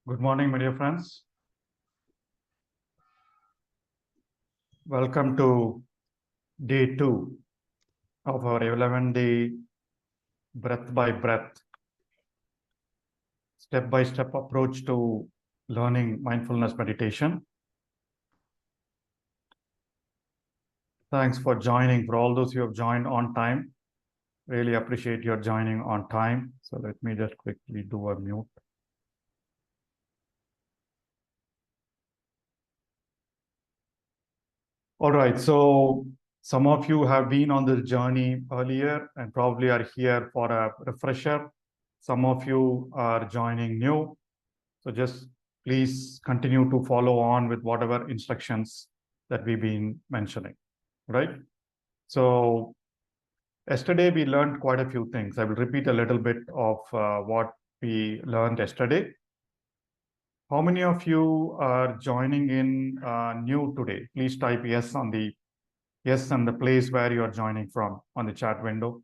Good morning, my dear friends. Welcome to day 2 of our 11-day breath by breath, step-by-step approach to learning mindfulness meditation. Thanks for joining. For all those who have joined on time, really appreciate your joining on time. So let me just quickly do a mute. All right, so some of you have been on this journey earlier and probably are here for a refresher. Some of you are joining new. So just please continue to follow on with whatever instructions that we've been mentioning, right? So yesterday we learned quite a few things. I will repeat a little bit of what we learned yesterday. How many of you are joining in new today? Please type yes on the yes and the place where you are joining from on the chat window.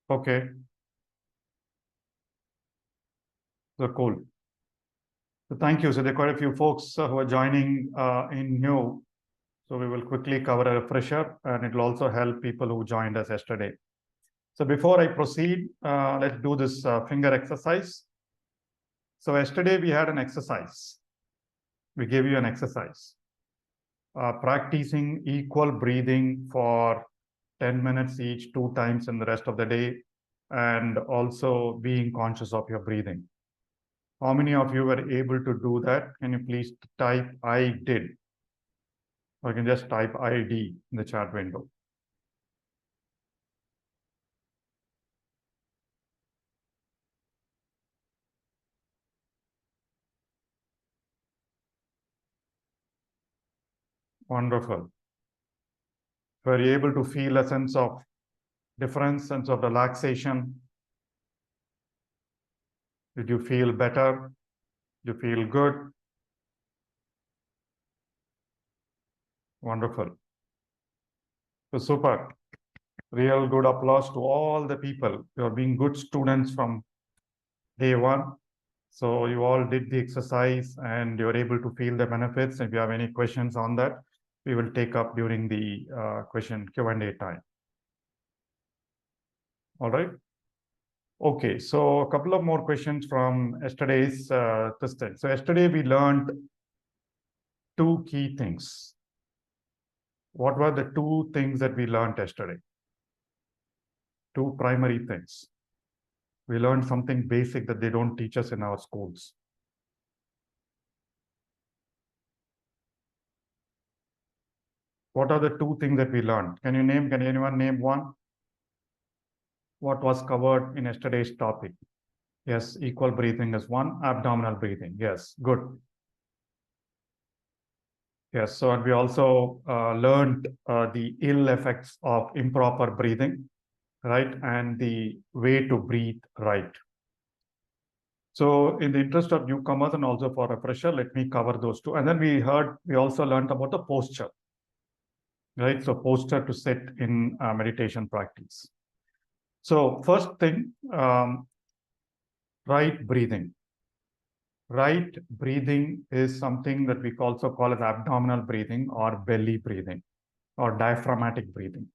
Okay, so cool. So thank you. So there are quite a few folks who are joining in new. So we will quickly cover a refresher, and it will also help people who joined us yesterday. So before I proceed, let's do this finger exercise. So yesterday we had an exercise. We gave you an exercise. Practicing equal breathing for 10 minutes each, 2 times in the rest of the day, and also being conscious of your breathing. How many of you were able to do that? Can you please type I did? Or you can just type ID in the chat window. Wonderful. Were you able to feel a sense of difference, sense of relaxation? Did you feel better? Did you feel good? Wonderful. So super. Real good applause to all the people. You are being good students from day one. So you all did the exercise and you're able to feel the benefits. If you have any questions on that, we will take up during the question Q&A time. All right. Okay, so a couple of more questions from yesterday's testing. So yesterday we learned 2 key things. What were the 2 things that we learned yesterday? 2 primary things. We learned something basic that they don't teach us in our schools. What are the 2 things that we learned? Can anyone name one? What was covered in yesterday's topic? Yes, equal breathing is one, abdominal breathing. Yes, good. Yes, so and we also learned the ill effects of improper breathing, right? And the way to breathe right. So in the interest of newcomers and also for refresher, let me cover those 2. And then we also learned about the posture, right? So posture to sit in meditation practice. So first thing, right breathing. Right breathing is something that we also call as abdominal breathing or belly breathing or diaphragmatic breathing.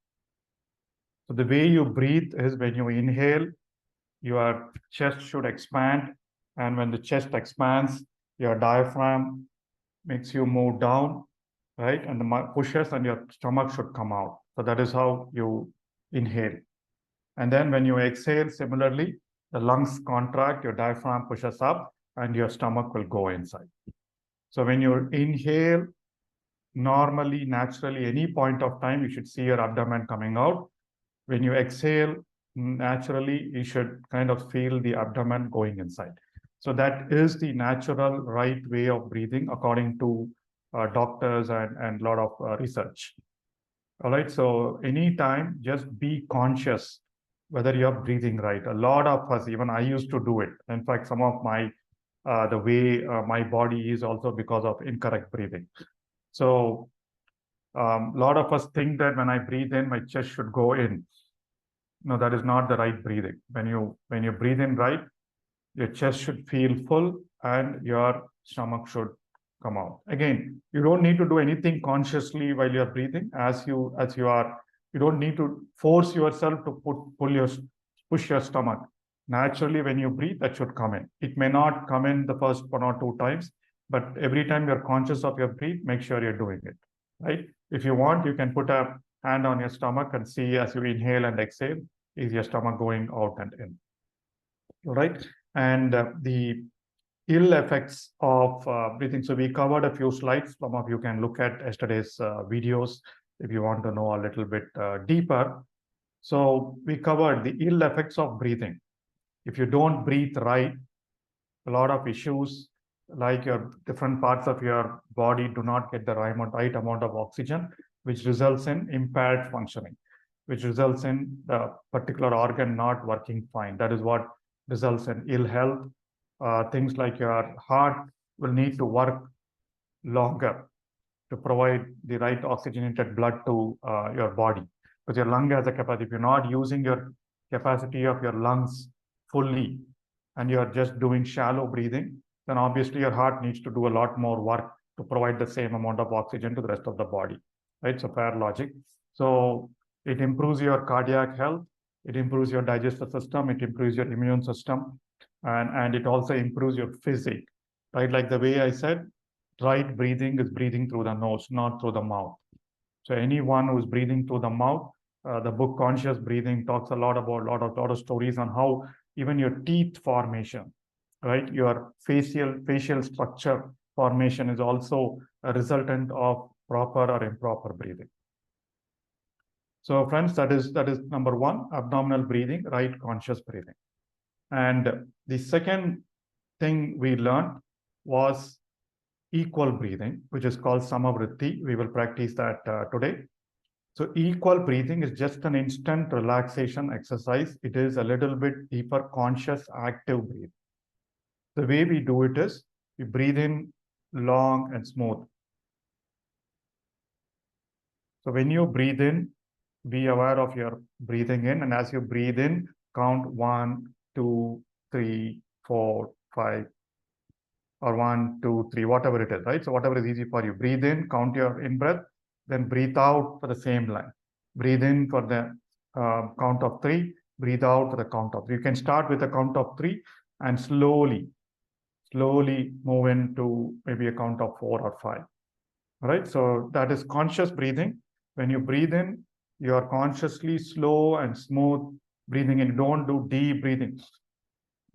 So the way you breathe is when you inhale, your chest should expand. And when the chest expands, your diaphragm makes you move down, right? And the pushes and your stomach should come out. So that is how you inhale. And then when you exhale, similarly, the lungs contract, your diaphragm pushes up, and your stomach will go inside. So when you inhale, normally, naturally, any point of time, you should see your abdomen coming out. When you exhale, naturally, you should kind of feel the abdomen going inside. So that is the natural right way of breathing according to doctors and a lot of research. All right, so anytime, just be conscious whether you're breathing right. A lot of us, even I used to do it. In fact, some of my the way my body is also because of incorrect breathing. So a lot of us think that when I breathe in, my chest should go in. No, that is not the right breathing. When you breathe in right, your chest should feel full and your stomach should come out. Again, you don't need to do anything consciously while you're breathing. As you are, you don't need to force yourself to push your stomach. Naturally, when you breathe, that should come in. It may not come in the first 1 or 2 times, but every time you're conscious of your breath, make sure you're doing it. Right? If you want, you can put a hand on your stomach and see as you inhale and exhale, is your stomach going out and in. All right? And the ill effects of breathing. So we covered a few slides. Some of you can look at yesterday's videos if you want to know a little bit deeper. So we covered the ill effects of breathing. If you don't breathe right, a lot of issues like your different parts of your body do not get the right amount of oxygen, which results in impaired functioning, which results in the particular organ not working fine. That is what results in ill health. Things like your heart will need to work longer to provide the right oxygenated blood to your body. Because your lung has a capacity. If you're not using your capacity of your lungs fully and you're just doing shallow breathing, then obviously your heart needs to do a lot more work to provide the same amount of oxygen to the rest of the body. Right? So fair logic. So it improves your cardiac health, it improves your digestive system, it improves your immune system, and it also improves your physique. Right? Like the way I said, right breathing is breathing through the nose, not through the mouth. So anyone who's breathing through the mouth, the book Conscious Breathing talks a lot about a lot of stories on how even your teeth formation, right? Your facial structure formation is also a resultant of proper or improper breathing. So friends, that is number one, abdominal breathing, right conscious breathing. And the second thing we learned was equal breathing, which is called Samavritti. We will practice that today. So equal breathing is just an instant relaxation exercise. It is a little bit deeper, conscious, active breathing. The way we do it is we breathe in long and smooth. So when you breathe in, be aware of your breathing in. And as you breathe in, count 1, 2, 3, 4, 5, or 1, 2, 3, whatever it is, right? So whatever is easy for you. Breathe in, count your in-breath, then breathe out for the same line. Breathe in for the count of 3, breathe out for the count of 3. You can start with a count of 3 and slowly move into maybe a count of 4 or 5. All right, so that is conscious breathing. When you breathe in, you are consciously slow and smooth breathing in. Don't do deep breathing.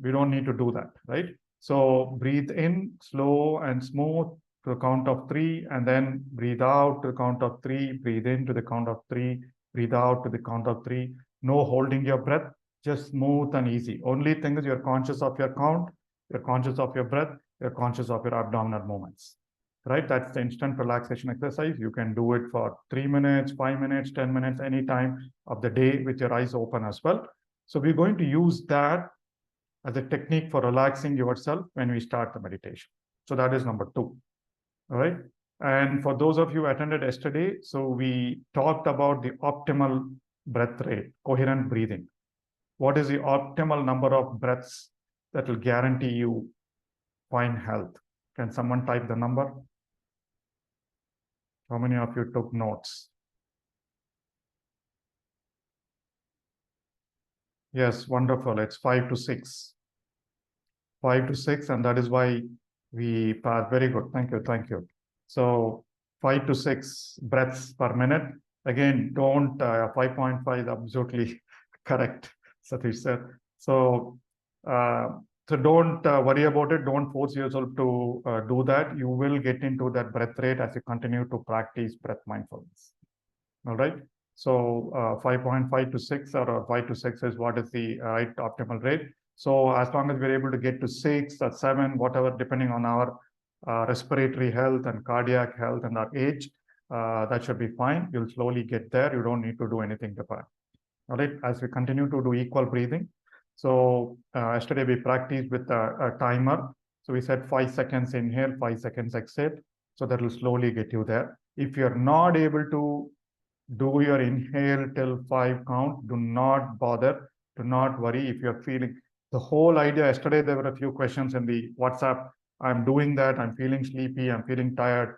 We don't need to do that, right? So breathe in slow and smooth to the count of 3, and then breathe out to the count of 3, breathe in to the count of 3, breathe out to the count of 3. No holding your breath, just smooth and easy. Only thing is you're conscious of your count, you're conscious of your breath, you're conscious of your abdominal movements, right? That's the instant relaxation exercise. You can do it for 3 minutes, 5 minutes, 10 minutes, any time of the day with your eyes open as well. So we're going to use that as a technique for relaxing yourself when we start the meditation. So that is number 2. All right. And for those of you who attended yesterday, so we talked about the optimal breath rate, coherent breathing. What is the optimal number of breaths that will guarantee you fine health? Can someone type the number? How many of you took notes? Yes, wonderful. It's 5 to 6. 5 to 6, and that is why we pass. Very good. Thank you. Thank you. So 5 to 6 breaths per minute. Again, don't 5.5 is absolutely correct, Satish said. So don't worry about it. Don't force yourself to do that. You will get into that breath rate as you continue to practice breath mindfulness. All right. So 5.5 to 6 or 5 to 6 is what is the right optimal rate. So as long as we're able to get to 6 or 7, whatever, depending on our respiratory health and cardiac health and our age, that should be fine. You'll slowly get there. You don't need to do anything different. All right. As we continue to do equal breathing. So yesterday we practiced with a timer. So we said 5 seconds inhale, 5 seconds exhale. So that will slowly get you there. If you're not able to do your inhale till 5 count, do not bother, do not worry. If you're feeling, the whole idea, yesterday there were a few questions in the WhatsApp. I'm doing that, I'm feeling sleepy, I'm feeling tired.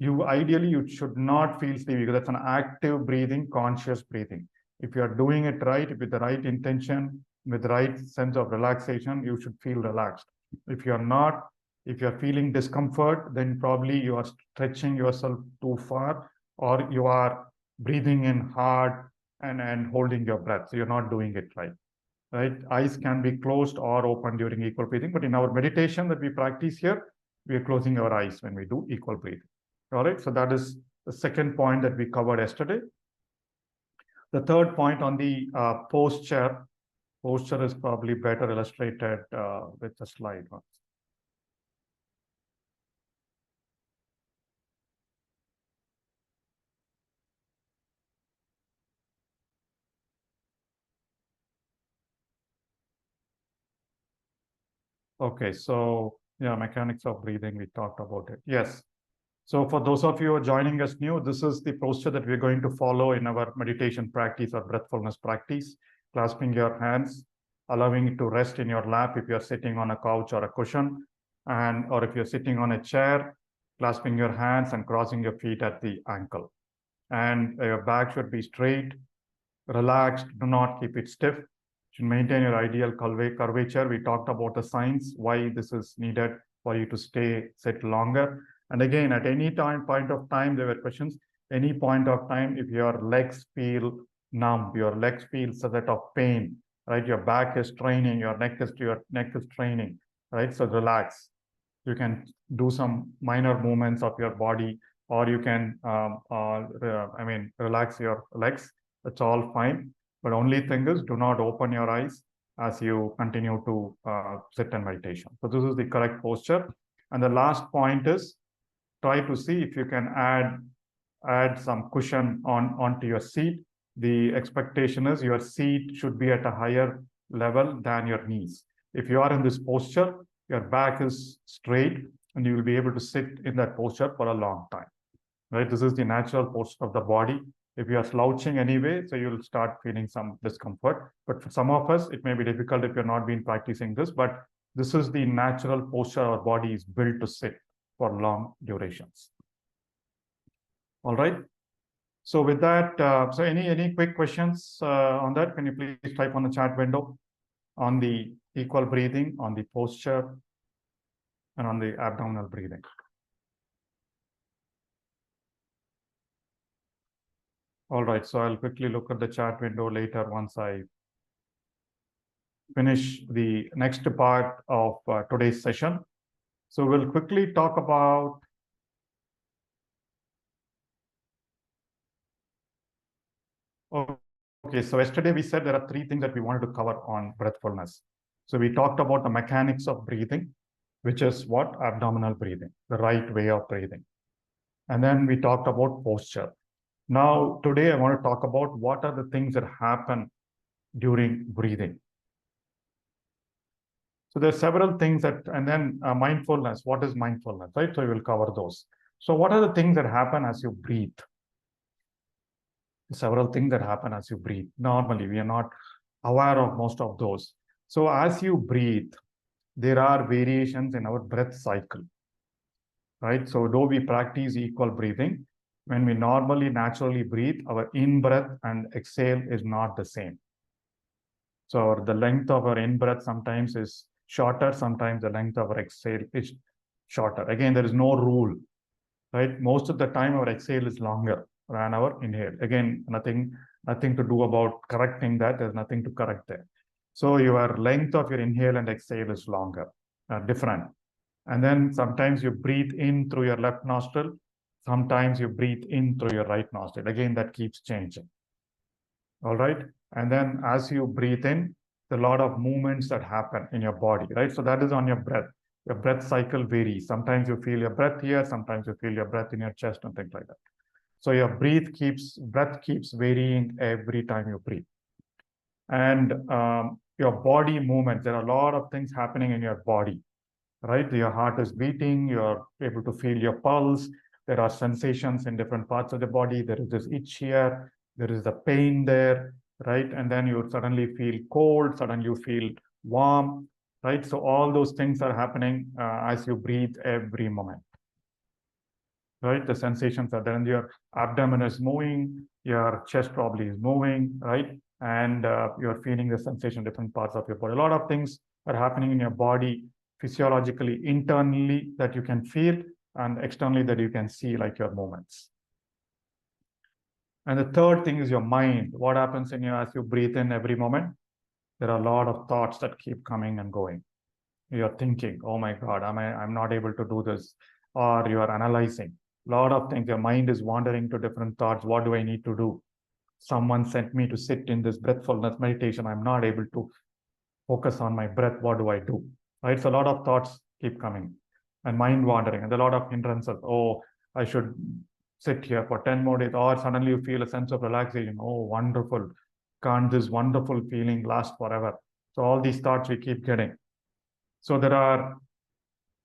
Ideally, you should not feel sleepy because that's an active breathing, conscious breathing. If you are doing it right, with the right intention, with the right sense of relaxation, you should feel relaxed. If you're not, if you're feeling discomfort, then probably you are stretching yourself too far, or you are breathing in hard and holding your breath. So you're not doing it right. Right? Eyes can be closed or open during equal breathing, but in our meditation that we practice here, we are closing our eyes when we do equal breathing. All right, so that is the second point that we covered yesterday. The third point on the posture is probably better illustrated with the slide. Okay, so yeah, mechanics of breathing, we talked about it. Yes. So for those of you who are joining us new, this is the posture that we're going to follow in our meditation practice or breathfulness practice. Clasping your hands, allowing it to rest in your lap if you're sitting on a couch or a cushion, or if you're sitting on a chair, clasping your hands and crossing your feet at the ankle. And your back should be straight, relaxed, do not keep it stiff. Should maintain your ideal curvature. We talked about the signs, why this is needed for you to sit longer. And again, at any point of time, there were questions. Any point of time, if your legs feel numb, your legs feel such of pain, right? Your back is straining, your neck is straining, right? So relax. You can do some minor movements of your body, or you can, relax your legs. That's all fine. But only thing is, do not open your eyes as you continue to sit in meditation. So this is the correct posture. And the last point is, try to see if you can add some cushion onto your seat. The expectation is your seat should be at a higher level than your knees. If you are in this posture, your back is straight and you will be able to sit in that posture for a long time. Right? This is the natural posture of the body. If you are slouching anyway, so you'll start feeling some discomfort. But for some of us, it may be difficult if you're not been practicing this, but this is the natural posture our body is built to sit for long durations. All right. So with that, so any quick questions on that? Can you please type on the chat window on the equal breathing, on the posture, and on the abdominal breathing? All right, so I'll quickly look at the chat window later once I finish the next part of today's session. So we'll quickly talk about okay, so yesterday we said there are 3 things that we wanted to cover on breathfulness. So we talked about the mechanics of breathing, which is what? Abdominal breathing, the right way of breathing. And then we talked about posture. Now, today I want to talk about what are the things that happen during breathing. So there are several things that, and then mindfulness. What is mindfulness, right? So we will cover those. So what are the things that happen as you breathe? Several things that happen as you breathe. Normally, we are not aware of most of those. So as you breathe, there are variations in our breath cycle, right? So though we practice equal breathing, when we normally naturally breathe, our in-breath and exhale is not the same. So the length of our in-breath sometimes is shorter, sometimes the length of our exhale is shorter. Again, there is no rule, right? Most of the time our exhale is longer than our inhale. Again, nothing to do about correcting that. There's nothing to correct there. So your length of your inhale and exhale is longer, different. And then sometimes you breathe in through your left nostril. Sometimes you breathe in through your right nostril. Again, that keeps changing. All right. And then as you breathe in, there are a lot of movements that happen in your body, right? So that is on your breath. Your breath cycle varies. Sometimes you feel your breath here, sometimes you feel your breath in your chest and things like that. So your breath keeps varying every time you breathe. And your body movement, there are a lot of things happening in your body. right? Your heart is beating, you're able to feel your pulse. There are sensations in different parts of the body. There is this itch here, there is the pain there, right? And then you suddenly feel cold, suddenly you feel warm, right? So all those things are happening as you breathe every moment, right? The sensations are there, and your abdomen is moving, your chest probably is moving, right? And you're feeling the sensation in different parts of your body. A lot of things are happening in your body physiologically, internally that you can feel, and externally that you can see, like your movements. And the third thing is your mind. What happens in you as you breathe in every moment? There are a lot of thoughts that keep coming and going. You're thinking, oh my God, I'm not able to do this. Or you are analyzing. A lot of things. Your mind is wandering to different thoughts. What do I need to do? Someone sent me to sit in this breathfulness meditation. I'm not able to focus on my breath. What do I do? Right? So a lot of thoughts keep coming and mind wandering and a lot of hindrances. Oh, I should sit here for 10 more days. Or suddenly you feel a sense of relaxation. Oh, wonderful. Can't this wonderful feeling last forever? So all these thoughts we keep getting. So there are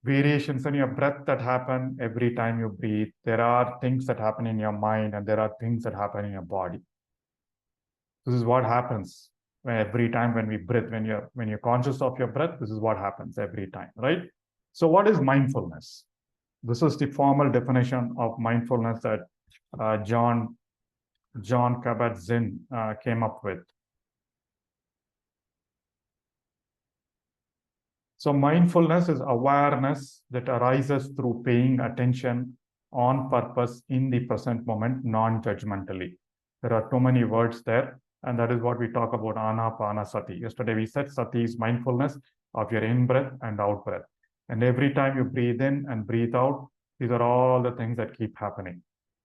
variations in your breath that happen every time you breathe. There are things that happen in your mind, and there are things that happen in your body. This is what happens every time when we breathe. When you're conscious of your breath, this is what happens every time, right? So what is mindfulness? This is the formal definition of mindfulness that John Kabat-Zinn came up with. So mindfulness is awareness that arises through paying attention on purpose in the present moment, non-judgmentally. There are too many words there, and that is what we talk about anapanasati. Yesterday we said sati is mindfulness of your in-breath and out-breath. And every time you breathe in and breathe out, these are all the things that keep happening.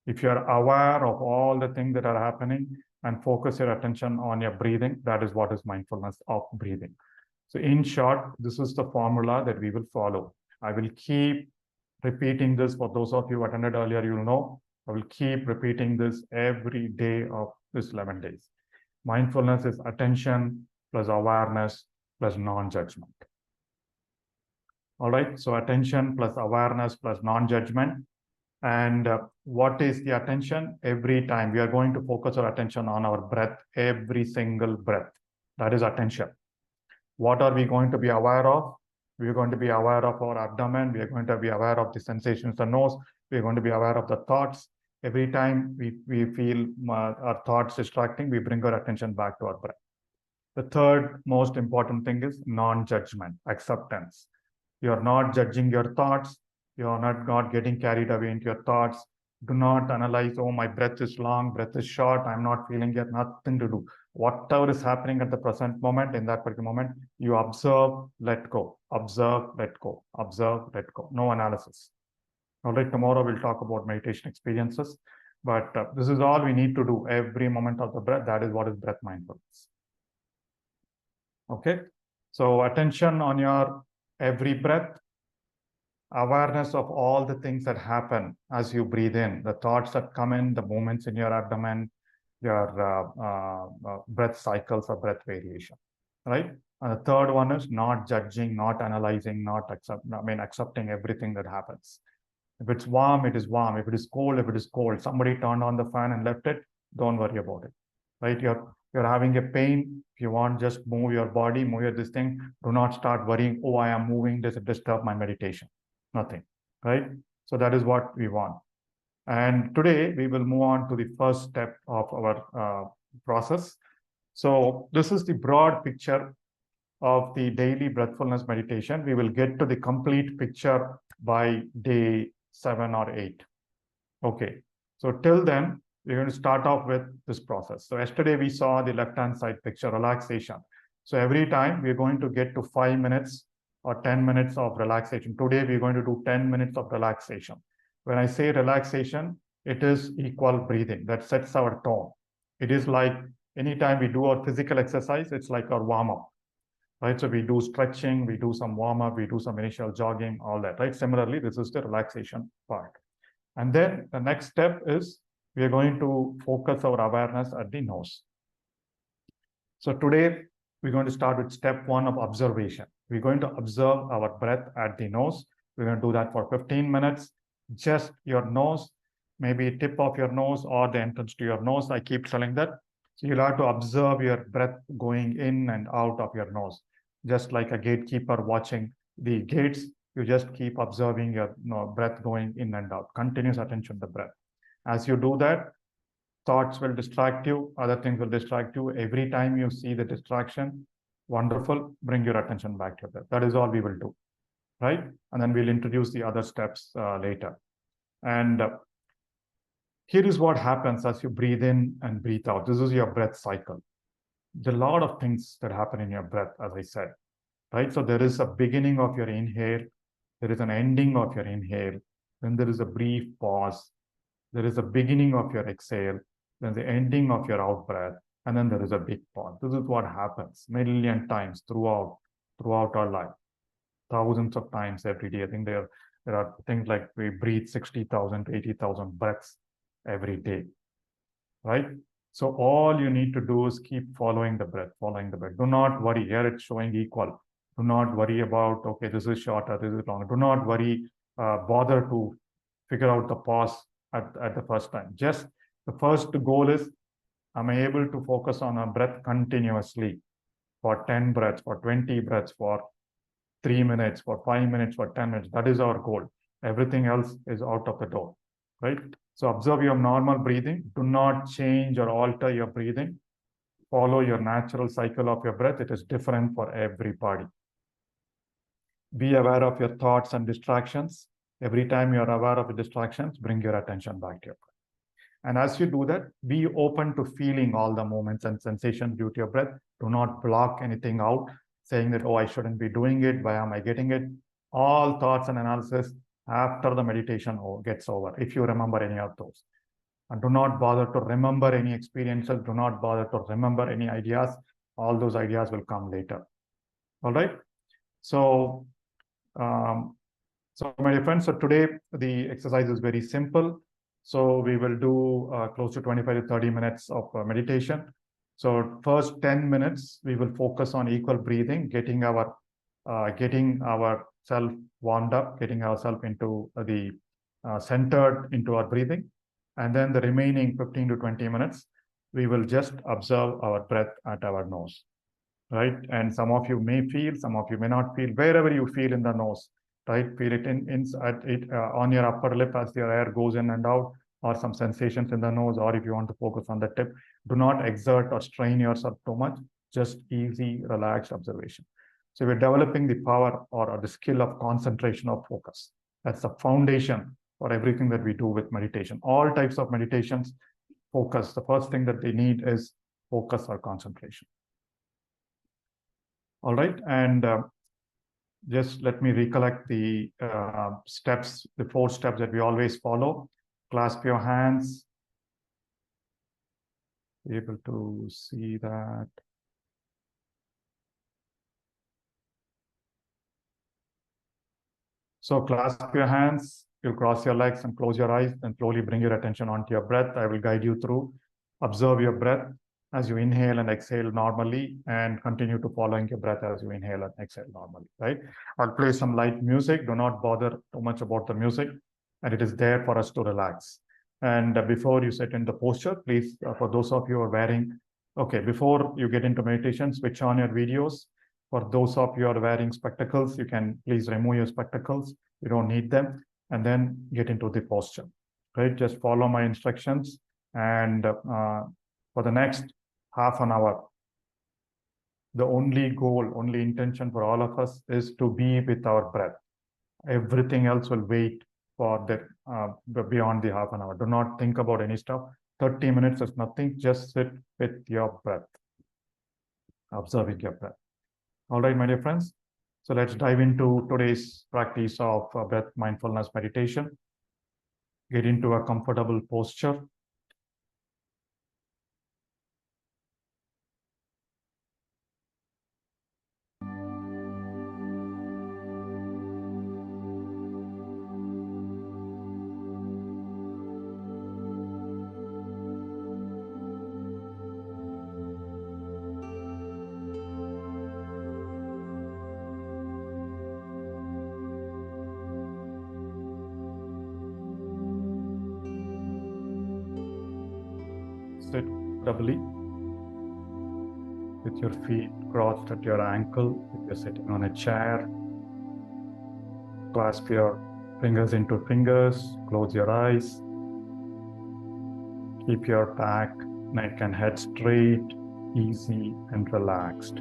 If you're aware of all the things that are happening and focus your attention on your breathing, that is what is mindfulness of breathing. So in short, this is the formula that we will follow. I will keep repeating this. For those of you who attended earlier, you'll know I will keep repeating this every day of this 11 days. Mindfulness is attention plus awareness plus non-judgment. All right, so attention plus awareness plus non-judgment. And what is the attention? Every time we are going to focus our attention on our breath, every single breath. That is attention. What are we going to be aware of? We are going to be aware of our abdomen. We are going to be aware of the sensations in the nose. We are going to be aware of the thoughts. Every time we feel our thoughts distracting, we bring our attention back to our breath. The third most important thing is non-judgment, acceptance. You're not judging your thoughts. You're not getting carried away into your thoughts. Do not analyze, oh, my breath is long, breath is short, I'm not feeling it, nothing to do. Whatever is happening at the present moment, in that particular moment, you observe, let go, observe, let go, observe, let go. No analysis. All right, tomorrow we'll talk about meditation experiences, but this is all we need to do every moment of the breath. That is what is breath mindfulness. Okay, so attention on your every breath, awareness of all the things that happen as you breathe in, the thoughts that come in, the movements in your abdomen, your breath cycles or breath variation, right? And the third one is not judging, not analyzing, accepting everything that happens. If it's warm, it is warm. If it is cold, if it is cold. Somebody turned on the fan and left it, don't worry about it, right? You're having a pain. If you want, just move your body, move this thing. Do not start worrying, oh, I am moving, does it disturb my meditation? Nothing, right? So that is what we want. And today we will move on to the first step of our process. So this is the broad picture of the daily breathfulness meditation. We will get to the complete picture by day 7 or 8. Okay, so till then, we're going to start off with this process. So yesterday we saw the left-hand side picture, relaxation. So every time we're going to get to 5 minutes or 10 minutes of relaxation. Today we're going to do 10 minutes of relaxation. When I say relaxation, it is equal breathing that sets our tone. It is like anytime we do our physical exercise, it's like our warm-up, right? So we do stretching, we do some warm-up, we do some initial jogging, all that, right? Similarly, this is the relaxation part. And then the next step is we are going to focus our awareness at the nose. So today we're going to start with step 1 of observation. We're going to observe our breath at the nose. We're going to do that for 15 minutes. Just your nose, maybe tip of your nose or the entrance to your nose. I keep telling that. So you'll have to observe your breath going in and out of your nose. Just like a gatekeeper watching the gates, you just keep observing your breath going in and out. Continuous attention to the breath. As you do that, thoughts will distract you, other things will distract you. Every time you see the distraction, wonderful, bring your attention back to that. That is all we will do, right? And then we'll introduce the other steps later. And here is what happens as you breathe in and breathe out. This is your breath cycle. There's a lot of things that happen in your breath, as I said, right? So there is a beginning of your inhale, there is an ending of your inhale, then there is a brief pause, there is a beginning of your exhale, then the ending of your out breath, and then there is a big pause. This is what happens million times throughout our life, thousands of times every day. I think there are things like we breathe 60,000 to 80,000 breaths every day, right? So all you need to do is keep following the breath, following the breath. Do not worry. Here it's showing equal. Do not worry about, okay, this is shorter, this is longer. Do not worry, bother to figure out the pause at the first time. Just the first goal is, am I able to focus on a breath continuously for 10 breaths, for 20 breaths, for 3 minutes, for 5 minutes, for 10 minutes. That is our goal. Everything else is out of the door, right? So observe your normal breathing. Do not change or alter your breathing. Follow your natural cycle of your breath. It is different for everybody. Be aware of your thoughts and distractions. Every time you're aware of the distractions, bring your attention back to your breath. And as you do that, be open to feeling all the moments and sensations due to your breath. Do not block anything out, saying that, oh, I shouldn't be doing it. Why am I getting it? All thoughts and analysis after the meditation gets over, if you remember any of those. And do not bother to remember any experiences. Do not bother to remember any ideas. All those ideas will come later. All right. So, my dear friends, so today the exercise is very simple. So we will do close to 25 to 30 minutes of meditation. So first 10 minutes, we will focus on equal breathing, getting ourself warmed up, getting ourselves into the centered into our breathing. And then the remaining 15 to 20 minutes, we will just observe our breath at our nose, right? And some of you may feel, some of you may not feel. Wherever you feel in the nose, right? Feel it on your upper lip as your air goes in and out, or some sensations in the nose, or if you want to focus on the tip, do not exert or strain yourself too much. Just easy, relaxed observation. So we're developing the power or the skill of concentration of focus. That's the foundation for everything that we do with meditation. All types of meditations, focus. The first thing that they need is focus or concentration. All right, and just let me recollect the steps, the 4 steps that we always follow. Clasp your hands. Be able to see that. So clasp your hands, you'll cross your legs and close your eyes, and slowly bring your attention onto your breath. I will guide you through. Observe your breath as you inhale and exhale normally, and continue to following your breath as you inhale and exhale normally, right? I'll play some light music. Do not bother too much about the music, and it is there for us to relax. And before you sit in the posture, please, for those of you who are wearing, okay, before you get into meditation, switch on your videos. For those of you who are wearing spectacles, you can please remove your spectacles. You don't need them, and then get into the posture, right? Just follow my instructions, and for the next half an hour, the only goal, only intention for all of us is to be with our breath. Everything else will wait for the beyond the half an hour. Do not think about any stuff. 30 minutes is nothing. Just sit with your breath, observing your breath. All right, my dear friends. So let's dive into today's practice of breath mindfulness meditation. Get into a comfortable posture. comfortably with your feet crossed at your ankle. If you're sitting on a chair, clasp your fingers into fingers, close your eyes, keep your back, neck and head straight, easy and relaxed.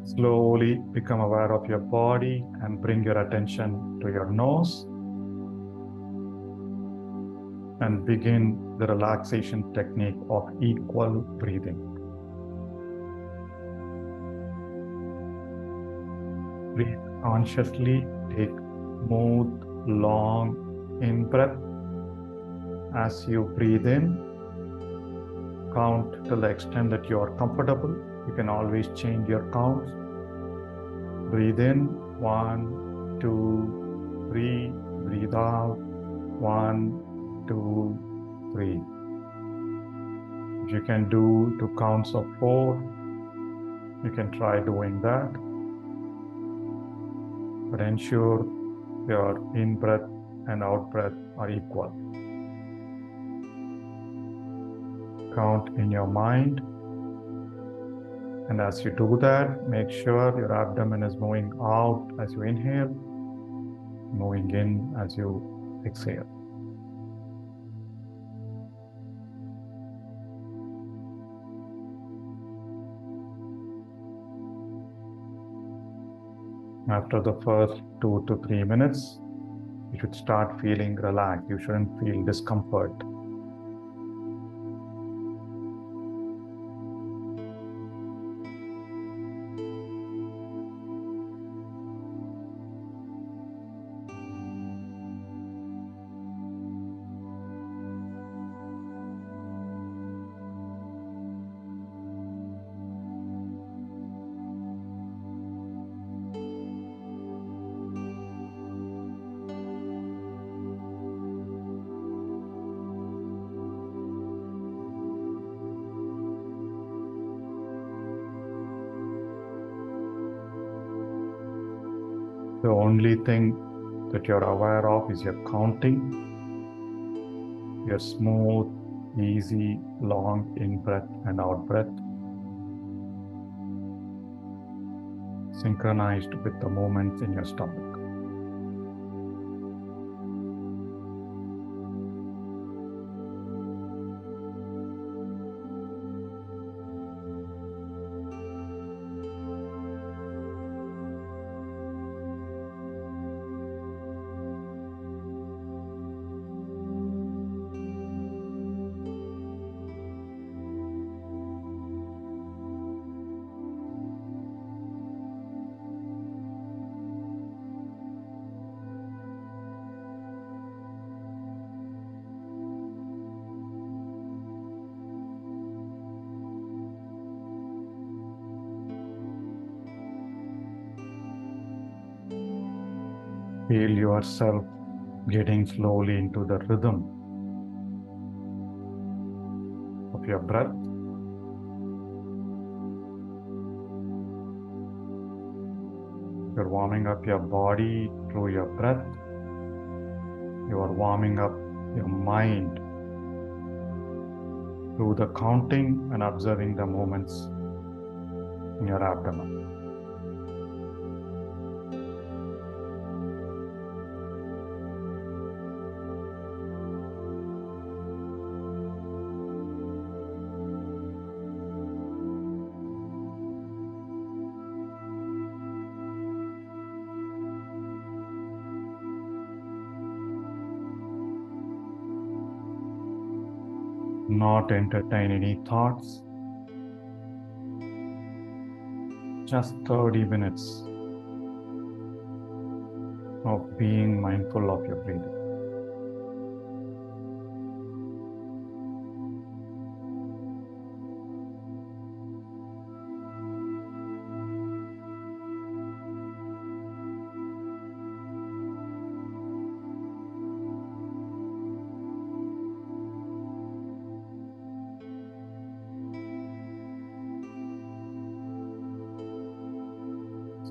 Slowly become aware of your body and bring your attention to your nose and begin the relaxation technique of equal breathing. Breathe consciously, take smooth, long in-breath. As you breathe in, count till the extent that you are comfortable. You can always change your counts. Breathe in, 1, 2, 3. Breathe out, 1, 2, 3. If you can do 2 counts of 4, you can try doing that. But ensure your in-breath and out-breath are equal. Count in your mind. And as you do that, make sure your abdomen is moving out as you inhale, moving in as you exhale. After the first 2 to 3 minutes, you should start feeling relaxed. You shouldn't feel discomfort. The only thing that you're aware of is your counting, your smooth, easy, long in-breath and out-breath, synchronized with the movements in your stomach. Feel yourself getting slowly into the rhythm of your breath. You're warming up your body through your breath. You are warming up your mind through the counting and observing the movements in your abdomen. Not entertain any thoughts. Just 30 minutes of being mindful of your breathing.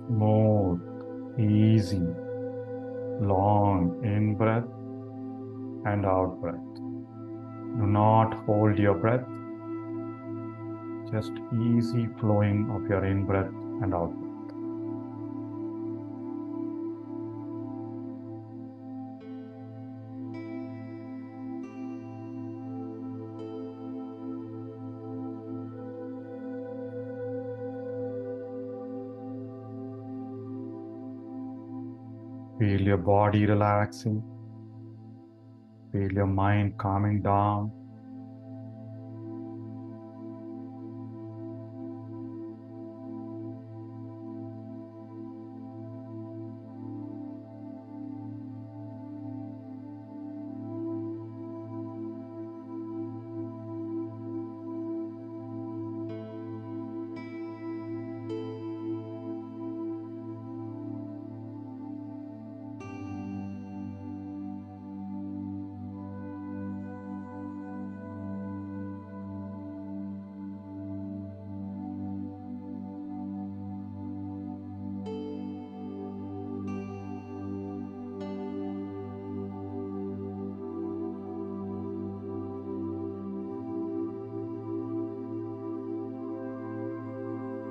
Smooth, easy, Long in breath and out breath. Do not hold your breath. Just easy flowing of your in breath and out breath. Feel your body relaxing. Feel your mind calming down.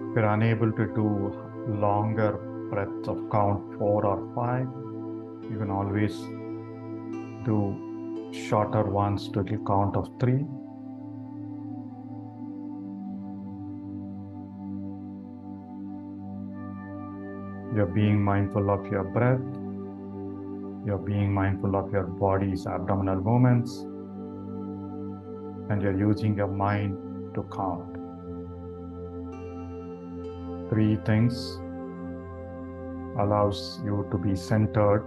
If you're unable to do longer breaths of count 4 or 5, you can always do shorter ones to the count of 3. You're being mindful of your breath. You're being mindful of your body's abdominal movements. And you're using your mind to count. 3 things allows you to be centered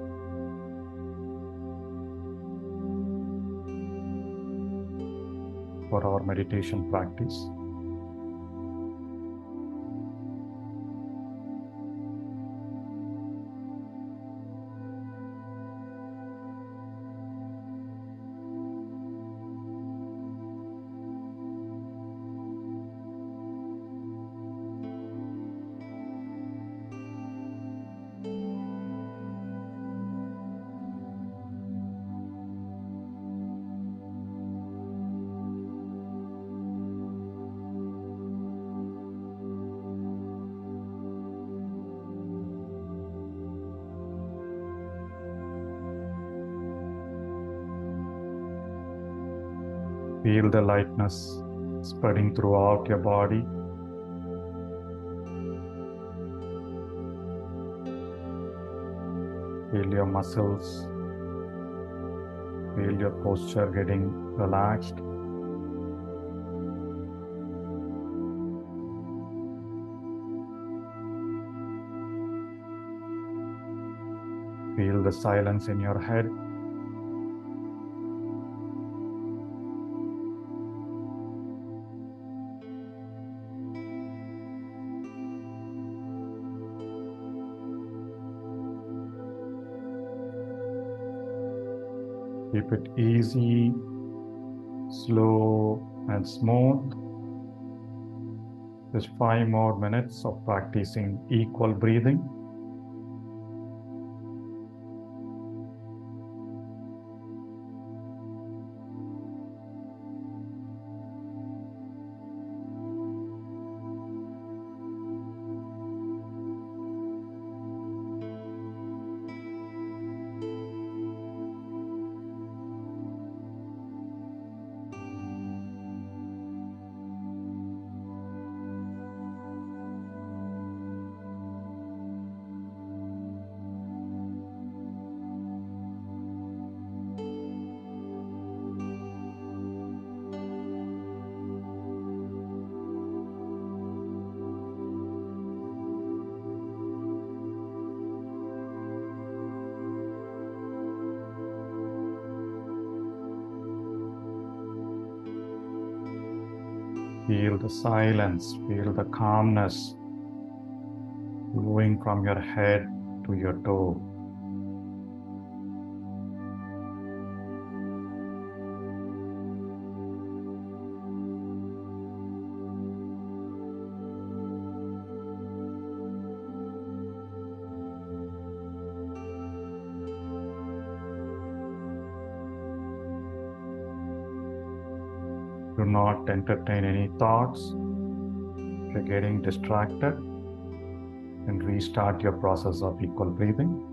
for our meditation practice. Feel the lightness spreading throughout your body. Feel your muscles. Feel your posture getting relaxed. Feel the silence in your head. Keep it easy, slow, and smooth. Just 5 more minutes of practicing equal breathing. Feel the silence, feel the calmness flowing from your head to your toe. Do not entertain any thoughts. If you're getting distracted, then restart your process of equal breathing.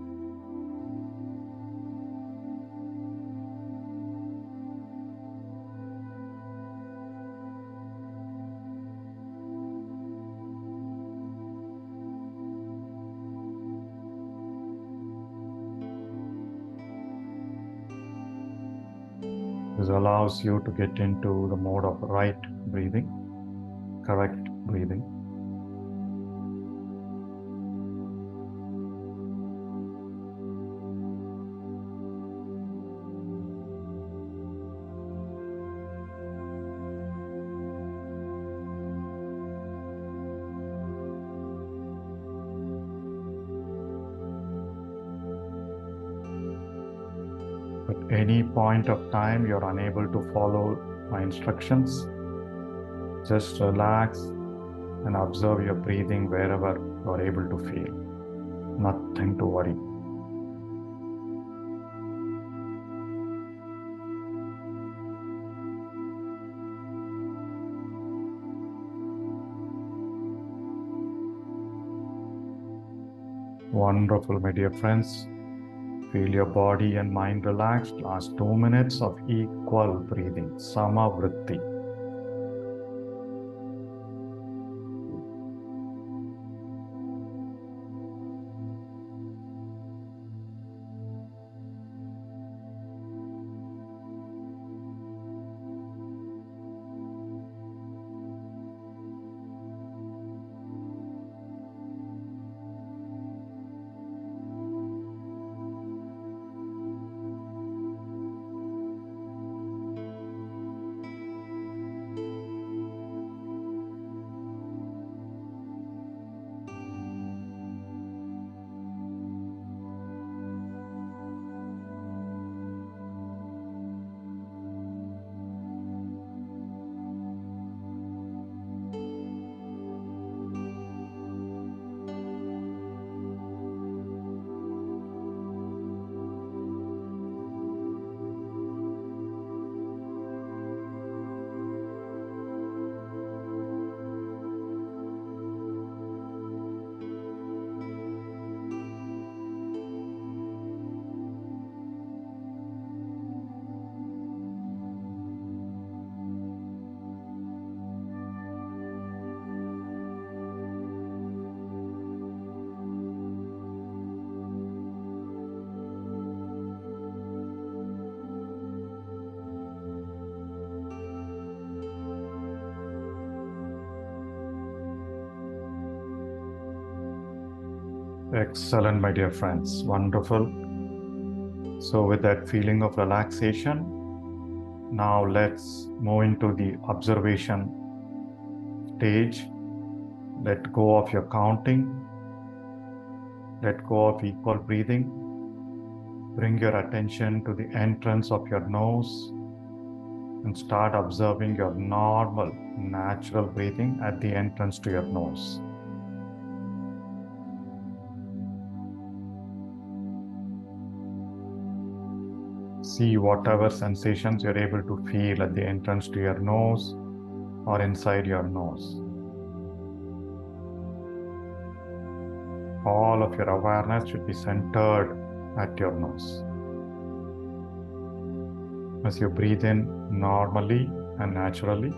This allows you to get into the mode of right breathing, correct breathing. At any point of time you're unable to follow my instructions, just relax and observe your breathing wherever you're able to feel. Nothing to worry. Wonderful, my dear friends. Feel your body and mind relaxed. Last 2 minutes of equal breathing, samavritti. Excellent, my dear friends. Wonderful. So with that feeling of relaxation, now let's move into the observation stage. Let go of your counting. Let go of equal breathing. Bring your attention to the entrance of your nose and start observing your normal, natural breathing at the entrance to your nose. See whatever sensations you're able to feel at the entrance to your nose or inside your nose. All of your awareness should be centered at your nose. As you breathe in normally and naturally,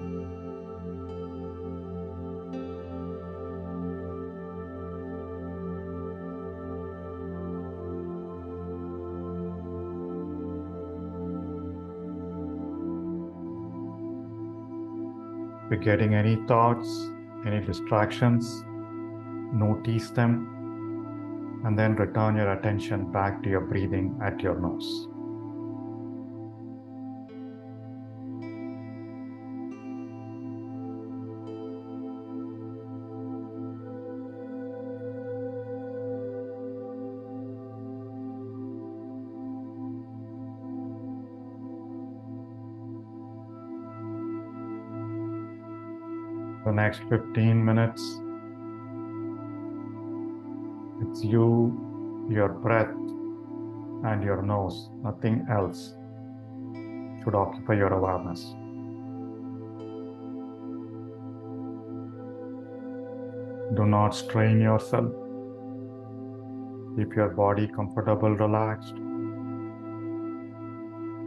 if you're getting any thoughts, any distractions, notice them, and then return your attention back to your breathing at your nose. The next 15 minutes, it's you, your breath, and your nose. Nothing else should occupy your awareness. Do not strain yourself. Keep your body comfortable, relaxed.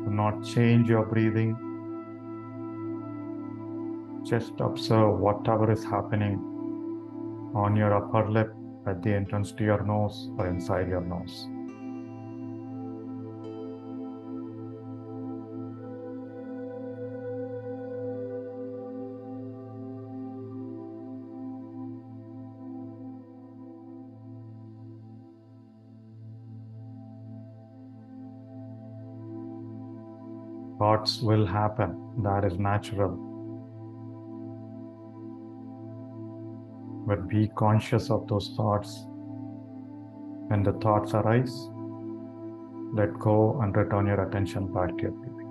Do not change your breathing. Just observe whatever is happening on your upper lip, at the entrance to your nose, or inside your nose. Thoughts will happen. That is natural. But be conscious of those thoughts. When the thoughts arise, let go and return your attention back to your breathing.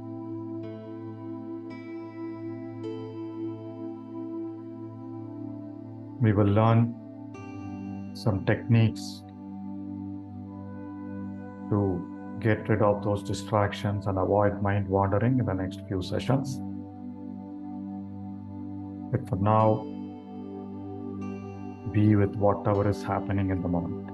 We will learn some techniques to get rid of those distractions and avoid mind wandering in the next few sessions. But for now, be with whatever is happening in the moment.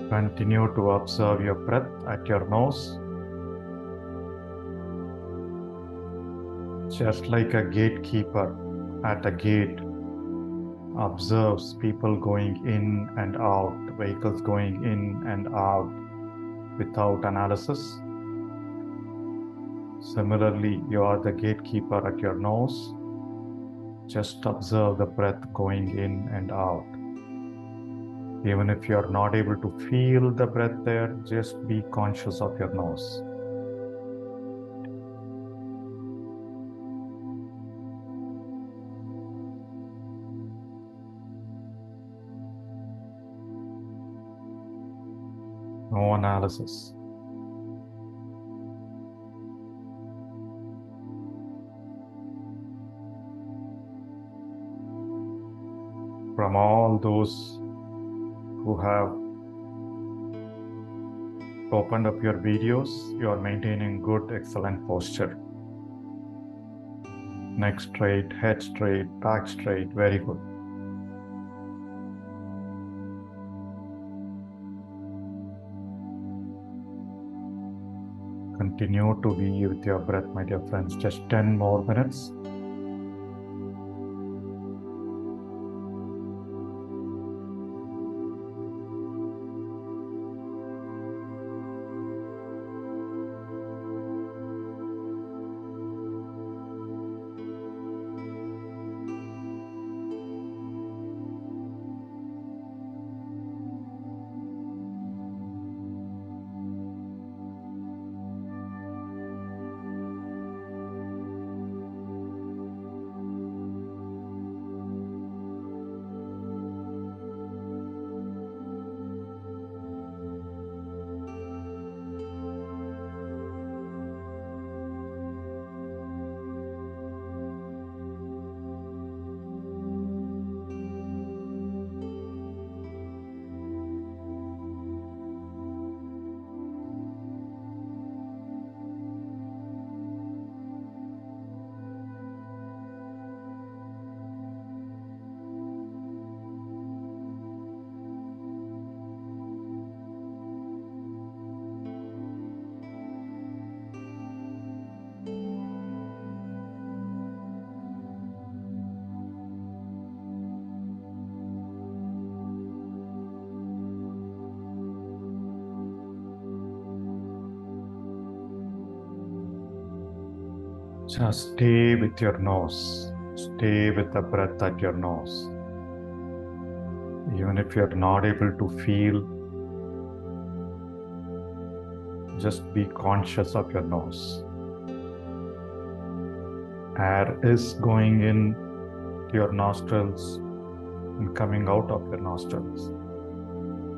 Continue to observe your breath at your nose. Just like a gatekeeper at a gate observes people going in and out, vehicles going in and out without analysis. Similarly, you are the gatekeeper at your nose. Just observe the breath going in and out. Even if you are not able to feel the breath there, just be conscious of your nose. No analysis. From all those who have opened up your videos, you are maintaining good, excellent posture. Neck straight, head straight, back straight, very good. Continue to be with your breath, my dear friends. Just 10 more minutes. Just stay with your nose. Stay with the breath at your nose. Even if you're not able to feel, just be conscious of your nose. Air is going in to your nostrils and coming out of your nostrils.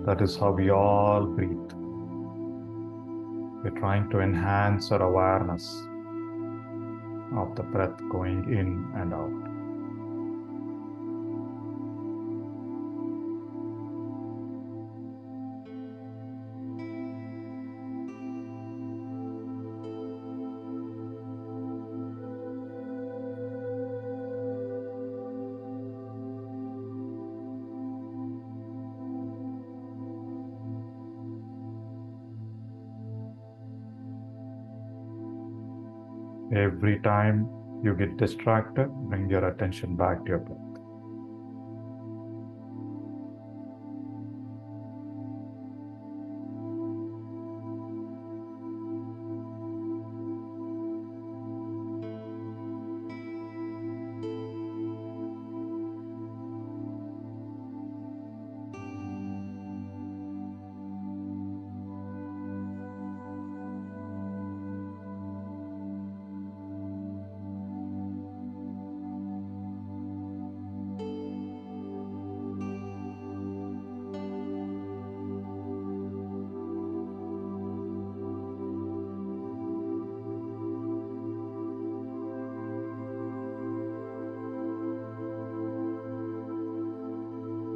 That is how we all breathe. We're trying to enhance our awareness of the breath going in and out. Every time you get distracted, bring your attention back to your breath.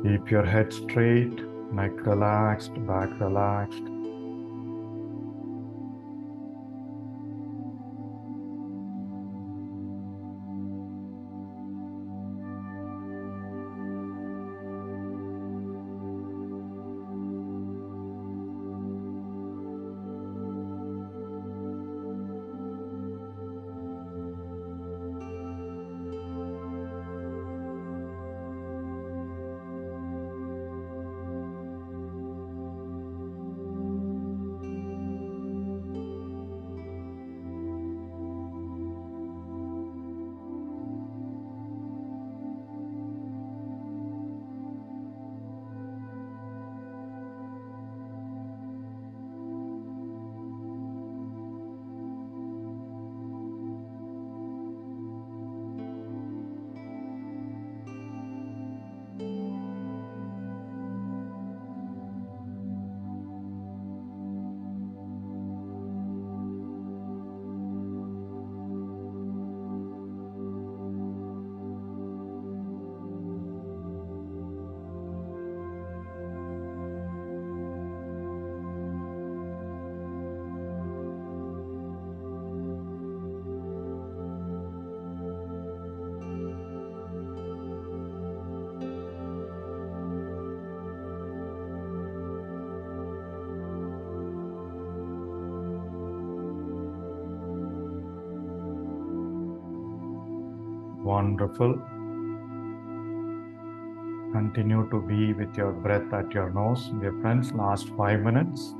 Keep your head straight, neck relaxed, back relaxed. Wonderful. Continue to be with your breath at your nose, dear friends. Last 5 minutes.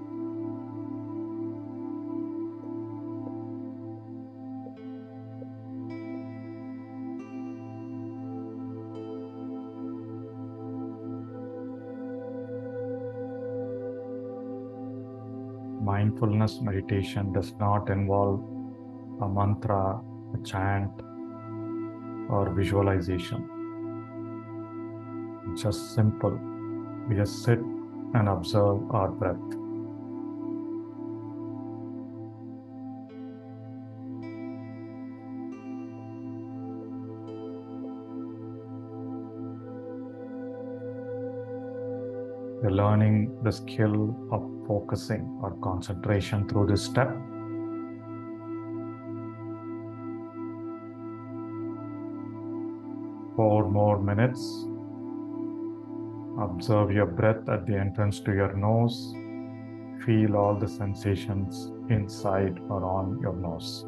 Mindfulness meditation does not involve a mantra, a chant, or visualization. It's just simple. We just sit and observe our breath. We're learning the skill of focusing or concentration through this step. Four more minutes. Observe your breath at the entrance to your nose. Feel all the sensations inside or on your nose.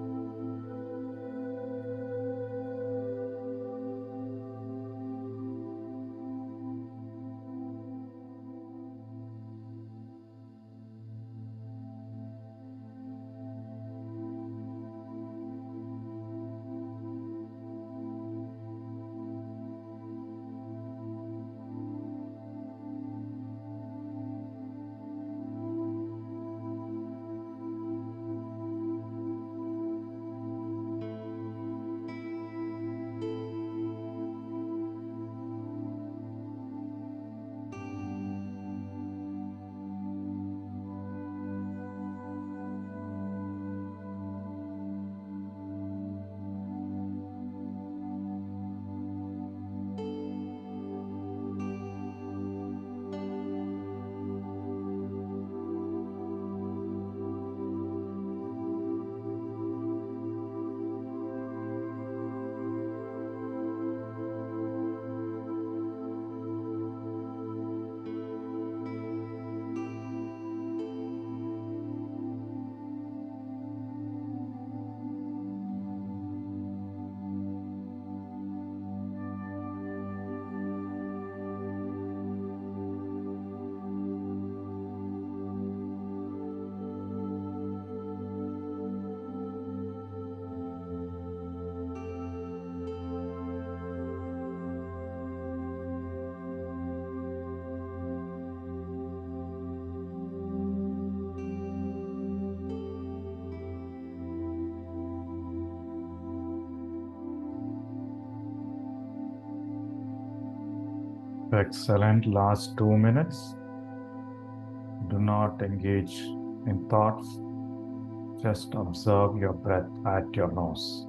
Excellent. Last 2 minutes. Do not engage in thoughts. Just observe your breath at your nose.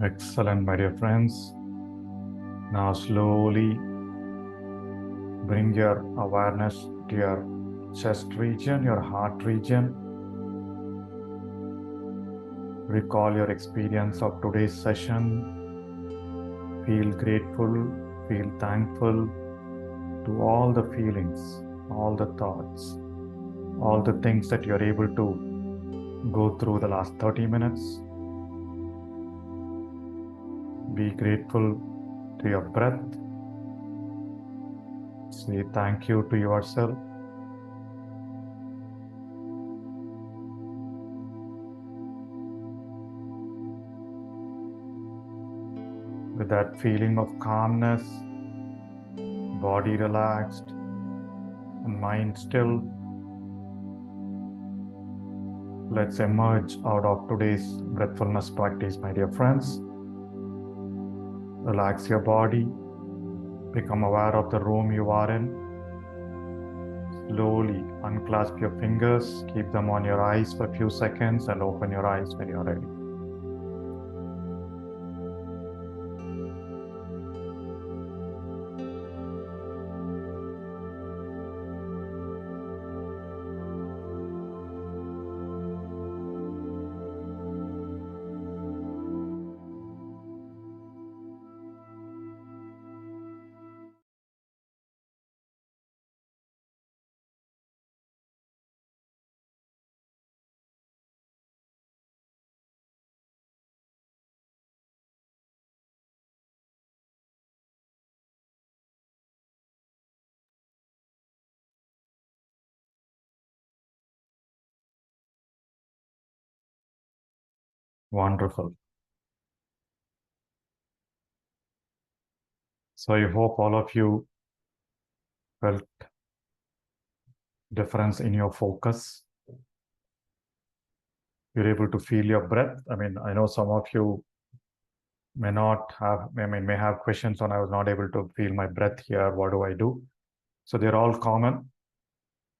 Excellent, my dear friends. Now slowly bring your awareness to your chest region, your heart region. Recall your experience of today's session. Feel grateful, feel thankful to all the feelings, all the thoughts, all the things that you're able to go through the last 30 minutes. Be grateful to your breath. Say thank you to yourself. With that feeling of calmness, body relaxed, and mind still, let's emerge out of today's breathfulness practice, my dear friends. Relax your body. Become aware of the room you are in. Slowly unclasp your fingers. Keep them on your eyes for a few seconds and open your eyes when you're ready. Wonderful. So I hope all of you felt difference in your focus. You're able to feel your breath. I mean, I know some of you may have questions on I was not able to feel my breath here. What do I do? So they're all common.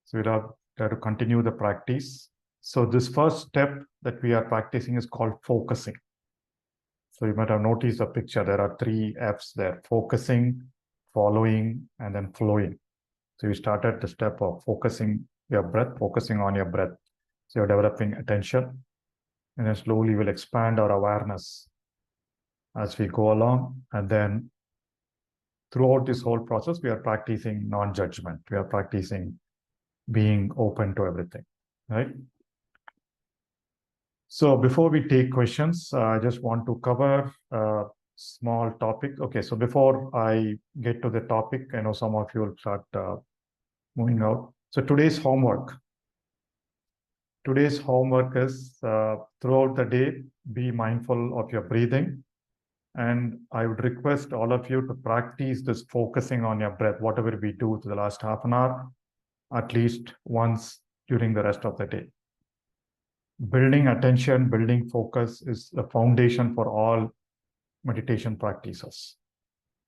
So we'll have to continue the practice. So this first step that we are practicing is called focusing. So you might have noticed the picture. There are 3 Fs there: focusing, following, and then flowing. So you started the step of focusing your breath, focusing on your breath. So you're developing attention, and then slowly we'll expand our awareness as we go along. And then throughout this whole process, we are practicing non-judgment. We are practicing being open to everything, right? So before we take questions, I just want to cover a small topic. Okay, so before I get to the topic, I know some of you will start moving out. So today's homework. Today's homework is throughout the day, be mindful of your breathing. And I would request all of you to practice this focusing on your breath, whatever we do to the last half an hour, at least once during the rest of the day. Building attention, building focus is the foundation for all meditation practices.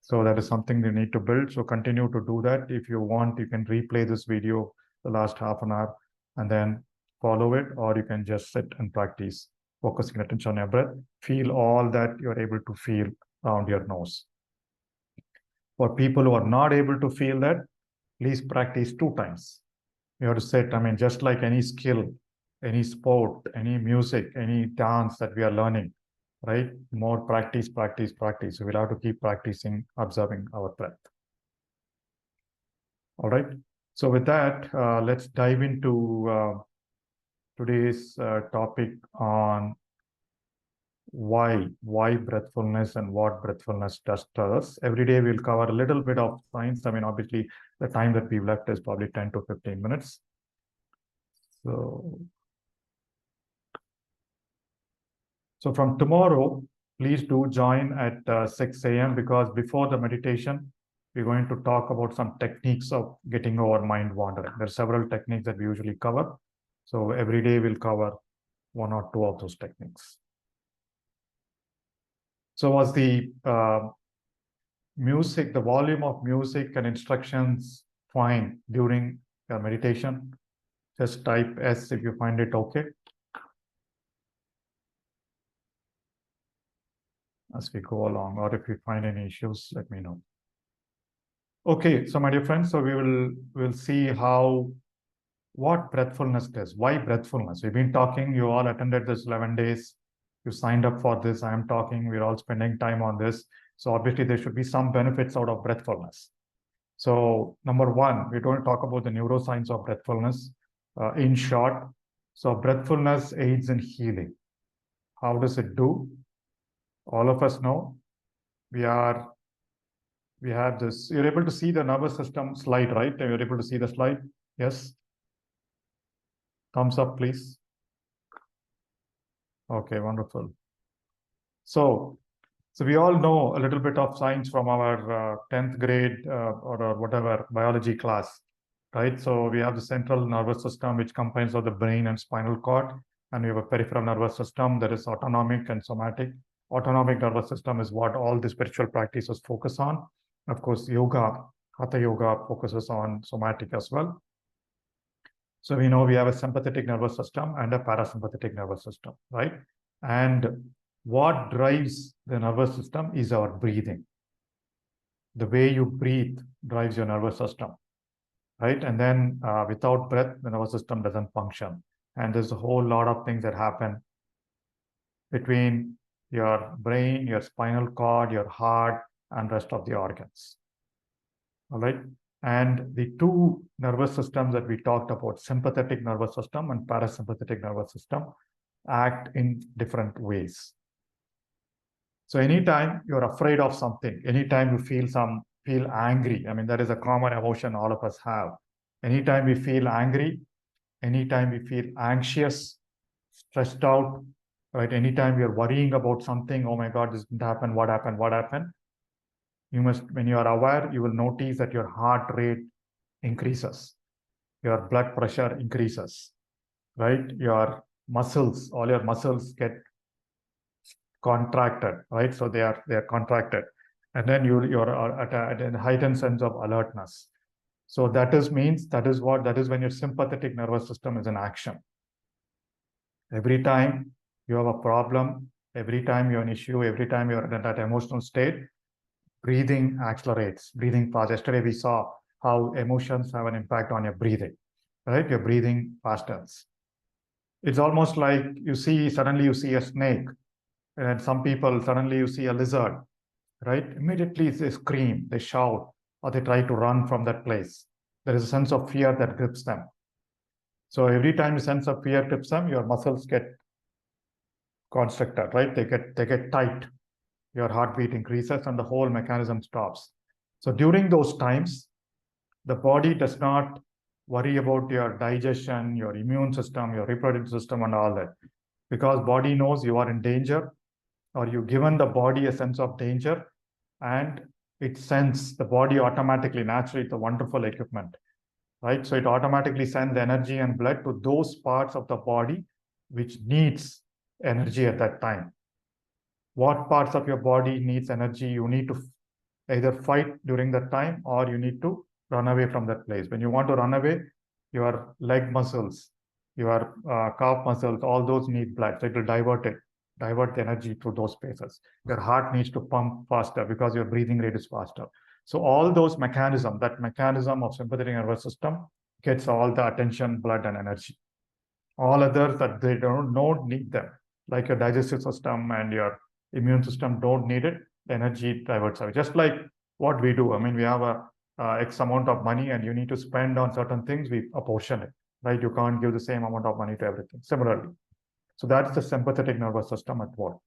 So that is something you need to build. So continue to do that. If you want, you can replay this video the last half an hour and then follow it, or you can just sit and practice focusing attention on your breath. Feel all that you're able to feel around your nose. For people who are not able to feel that, please practice 2 times. You have to sit, just like any skill, any sport, any music, any dance that we are learning, right? More practice, practice, practice. So we'll have to keep practicing, observing our breath. All right. So with that, let's dive into today's topic on why breathfulness and what breathfulness does to us. Every day we'll cover a little bit of science. Obviously, the time that we've left is probably 10 to 15 minutes. So from tomorrow, please do join at 6 a.m. because before the meditation, we're going to talk about some techniques of getting over mind wandering. There are several techniques that we usually cover. So every day we'll cover 1 or 2 of those techniques. So was the music, the volume of music and instructions fine during your meditation? Just type S if you find it okay. As we go along, or if you find any issues, let me know. Okay, so my dear friends, so we'll see what breathfulness does. Why breathfulness? We've been talking, you all attended this 11 days. You signed up for this. I am talking, we're all spending time on this. So obviously there should be some benefits out of breathfulness. So number 1, we're going to talk about the neuroscience of breathfulness in short. So breathfulness aids in healing. How does it do? All of us know we have this. You're able to see the nervous system slide, right? You're able to see the slide? Yes? Thumbs up, please. Okay, wonderful. So we all know a little bit of science from our 10th grade or whatever biology class, right? So we have the central nervous system, which combines of the brain and spinal cord, and we have a peripheral nervous system that is autonomic and somatic. Autonomic nervous system is what all the spiritual practices focus on. Of course, yoga, hatha yoga focuses on somatic as well. So we know we have a sympathetic nervous system and a parasympathetic nervous system, right? And what drives the nervous system is our breathing. The way you breathe drives your nervous system, right? And then without breath, the nervous system doesn't function. And there's a whole lot of things that happen between your brain, your spinal cord, your heart, and rest of the organs. All right. And the 2 nervous systems that we talked about, sympathetic nervous system and parasympathetic nervous system, act in different ways. So anytime you're afraid of something, anytime you feel angry, that is a common emotion all of us have. Anytime we feel angry, anytime we feel anxious, stressed out, right? Anytime you're worrying about something, oh my God, this didn't happen, what happened? When you are aware, you will notice that your heart rate increases, your blood pressure increases, right? Your muscles, all your muscles get contracted, right? So they are contracted, and then you're at a heightened sense of alertness. So that is when your sympathetic nervous system is in action. Every time you have a problem, Every time you're an issue, every time you're in that emotional state, breathing accelerates, breathing fast. Yesterday we saw how emotions have an impact on your breathing, right? Your breathing fastens. It's almost like suddenly you see a snake, and some people, suddenly you see a lizard, right? Immediately they scream, they shout, or they try to run from that place. There is a sense of fear that grips them. So every time a sense of fear grips them, your muscles get constricted, right? They get tight. Your heartbeat increases and the whole mechanism stops. So during those times, the body does not worry about your digestion, your immune system, your reproductive system, and all that, because body knows you are in danger, or you've given the body a sense of danger, and the body automatically, naturally, it's a wonderful equipment, right? So it automatically sends energy and blood to those parts of the body which needs energy at that time. What parts of your body needs energy? You need to either fight during that time, or you need to run away from that place. When you want to run away, your leg muscles, your calf muscles, all those need blood. So it will divert the energy through those spaces. Your heart needs to pump faster because your breathing rate is faster. So all those mechanisms, that mechanism of sympathetic nervous system gets all the attention, blood, and energy. All others that they don't need them, like your digestive system and your immune system don't need it, the energy diverts away. Just like what we do. I mean, we have a X amount of money and you need to spend on certain things, we apportion it, right? You can't give the same amount of money to everything. Similarly. So that's the sympathetic nervous system at work.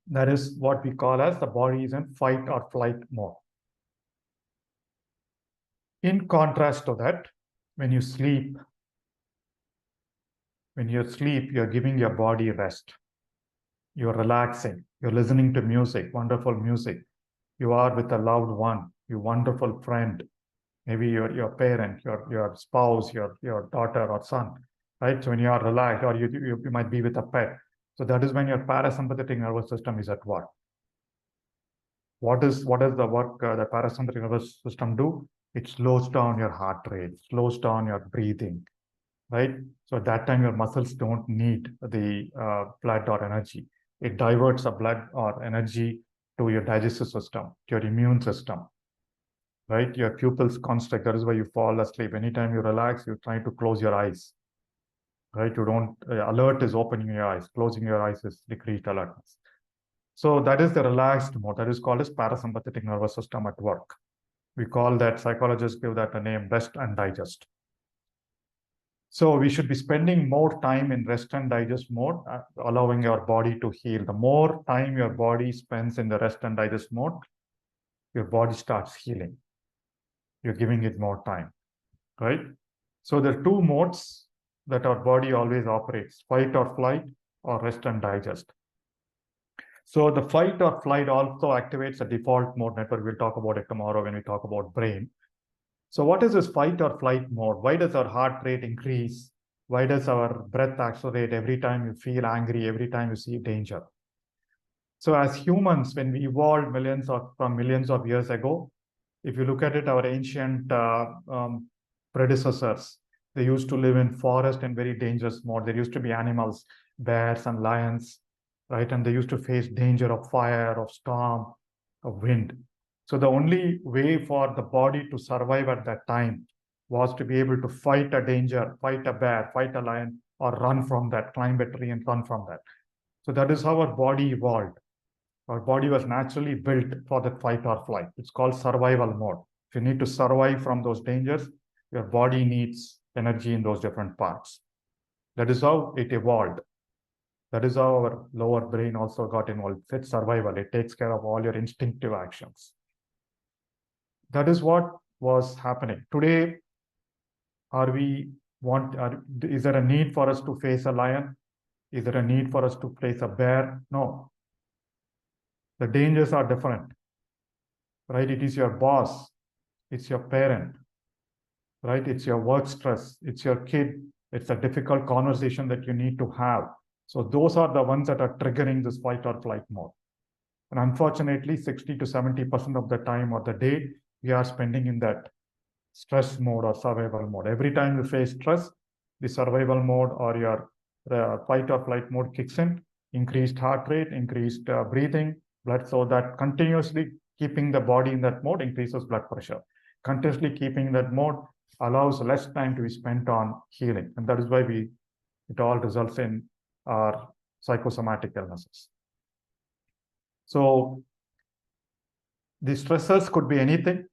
That is what we call as the body is in fight or flight mode. In contrast to that, when you sleep, you're giving your body rest. You're relaxing. You're listening to music, wonderful music. You are with a loved one, your wonderful friend, maybe your parent, your spouse, your daughter or son, right? So when you are relaxed, or you might be with a pet. So that is when your parasympathetic nervous system is at work. What is the work the parasympathetic nervous system do? It slows down your heart rate, slows down your breathing, right? So at that time, your muscles don't need the blood or energy. It diverts the blood or energy to your digestive system, to your immune system, right? Your pupils constrict. That is why you fall asleep. Anytime you relax, you try to close your eyes, right? You don't, alert is opening your eyes. Closing your eyes is decreased alertness. So that is the relaxed mode. That is called as parasympathetic nervous system at work. We call that, psychologists give that a name, rest and digest. So we should be spending more time in rest and digest mode, allowing your body to heal. The more time your body spends in the rest and digest mode, your body starts healing. You're giving it more time, right? So there are two modes that our body always operates, fight or flight, or rest and digest. So the fight or flight also activates a default mode network. We'll talk about it tomorrow when we talk about brain. So what is this fight or flight mode? Why does our heart rate increase? Why does our breath accelerate every time you feel angry, every time you see danger? So as humans, when we evolved from millions of years ago, if you look at it, our ancient predecessors, they used to live in forest and very dangerous mode. There used to be animals, bears and lions, right? And they used to face danger of fire, of storm, of wind. So the only way for the body to survive at that time was to be able to fight a danger, fight a bear, fight a lion, or run from that, climb a tree and run from that. So that is how our body evolved. Our body was naturally built for that fight or flight. It's called survival mode. If you need to survive from those dangers, your body needs energy in those different parts. That is how it evolved. That is how our lower brain also got involved. It's survival. It takes care of all your instinctive actions. That is what was happening. Today, is there a need for us to face a lion? Is there a need for us to face a bear? No. The dangers are different, right? It is your boss. It's your parent, right? It's your work stress. It's your kid. It's a difficult conversation that you need to have. So those are the ones that are triggering this fight or flight mode. And unfortunately, 60 to 70% of the time or the day, we are spending in that stress mode or survival mode. Every time you face stress, the survival mode or your fight or flight mode kicks in. increased heart rate, increased breathing, blood, so that continuously keeping the body in that mode increases blood pressure. Continuously keeping that mode allows less time to be spent on healing. And that is why it all results in our psychosomatic illnesses. So the stressors could be anything,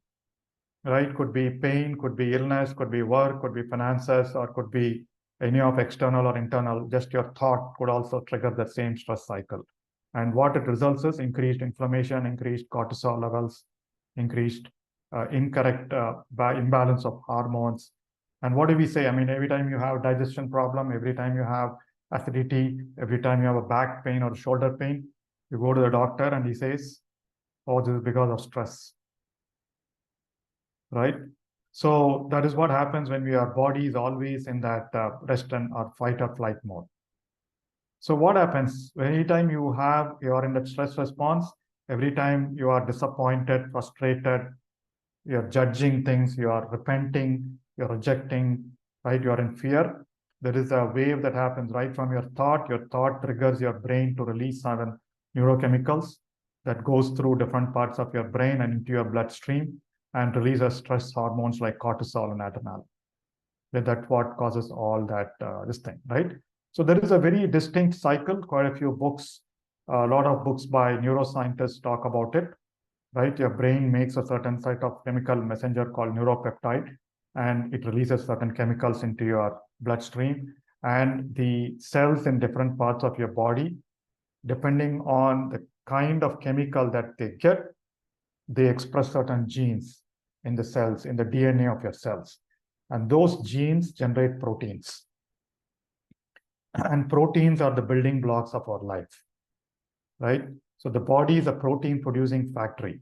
right? Could be pain, could be illness, could be work, could be finances, or could be any of external or internal. Just your thought could also trigger the same stress cycle. And what it results is increased inflammation, increased cortisol levels, increased incorrect imbalance of hormones. And what do we say? I mean, every time you have digestion problem, every time you have acidity, every time you have a back pain or shoulder pain, you go to the doctor and he says, oh, this is because of stress, right? So that is what happens when our body is always in that rest and or fight or flight mode. So what happens anytime you are in that stress response, every time you are disappointed, frustrated, you're judging things, you are repenting, you're rejecting, right? You're in fear. There is a wave that happens right from your thought. Your thought triggers your brain to release certain neurochemicals that goes through different parts of your brain and into your bloodstream and releases stress hormones like cortisol and adrenaline. That's what causes all that, this thing, right? So there is a very distinct cycle, quite a few books, a lot of books by neuroscientists talk about it, right? Your brain makes a certain set of chemical messenger called neuropeptide, and it releases certain chemicals into your bloodstream. And the cells in different parts of your body, depending on the kind of chemical that they get, they express certain genes in the cells, in the DNA of your cells. And those genes generate proteins. And proteins are the building blocks of our life, right? So the body is a protein producing factory.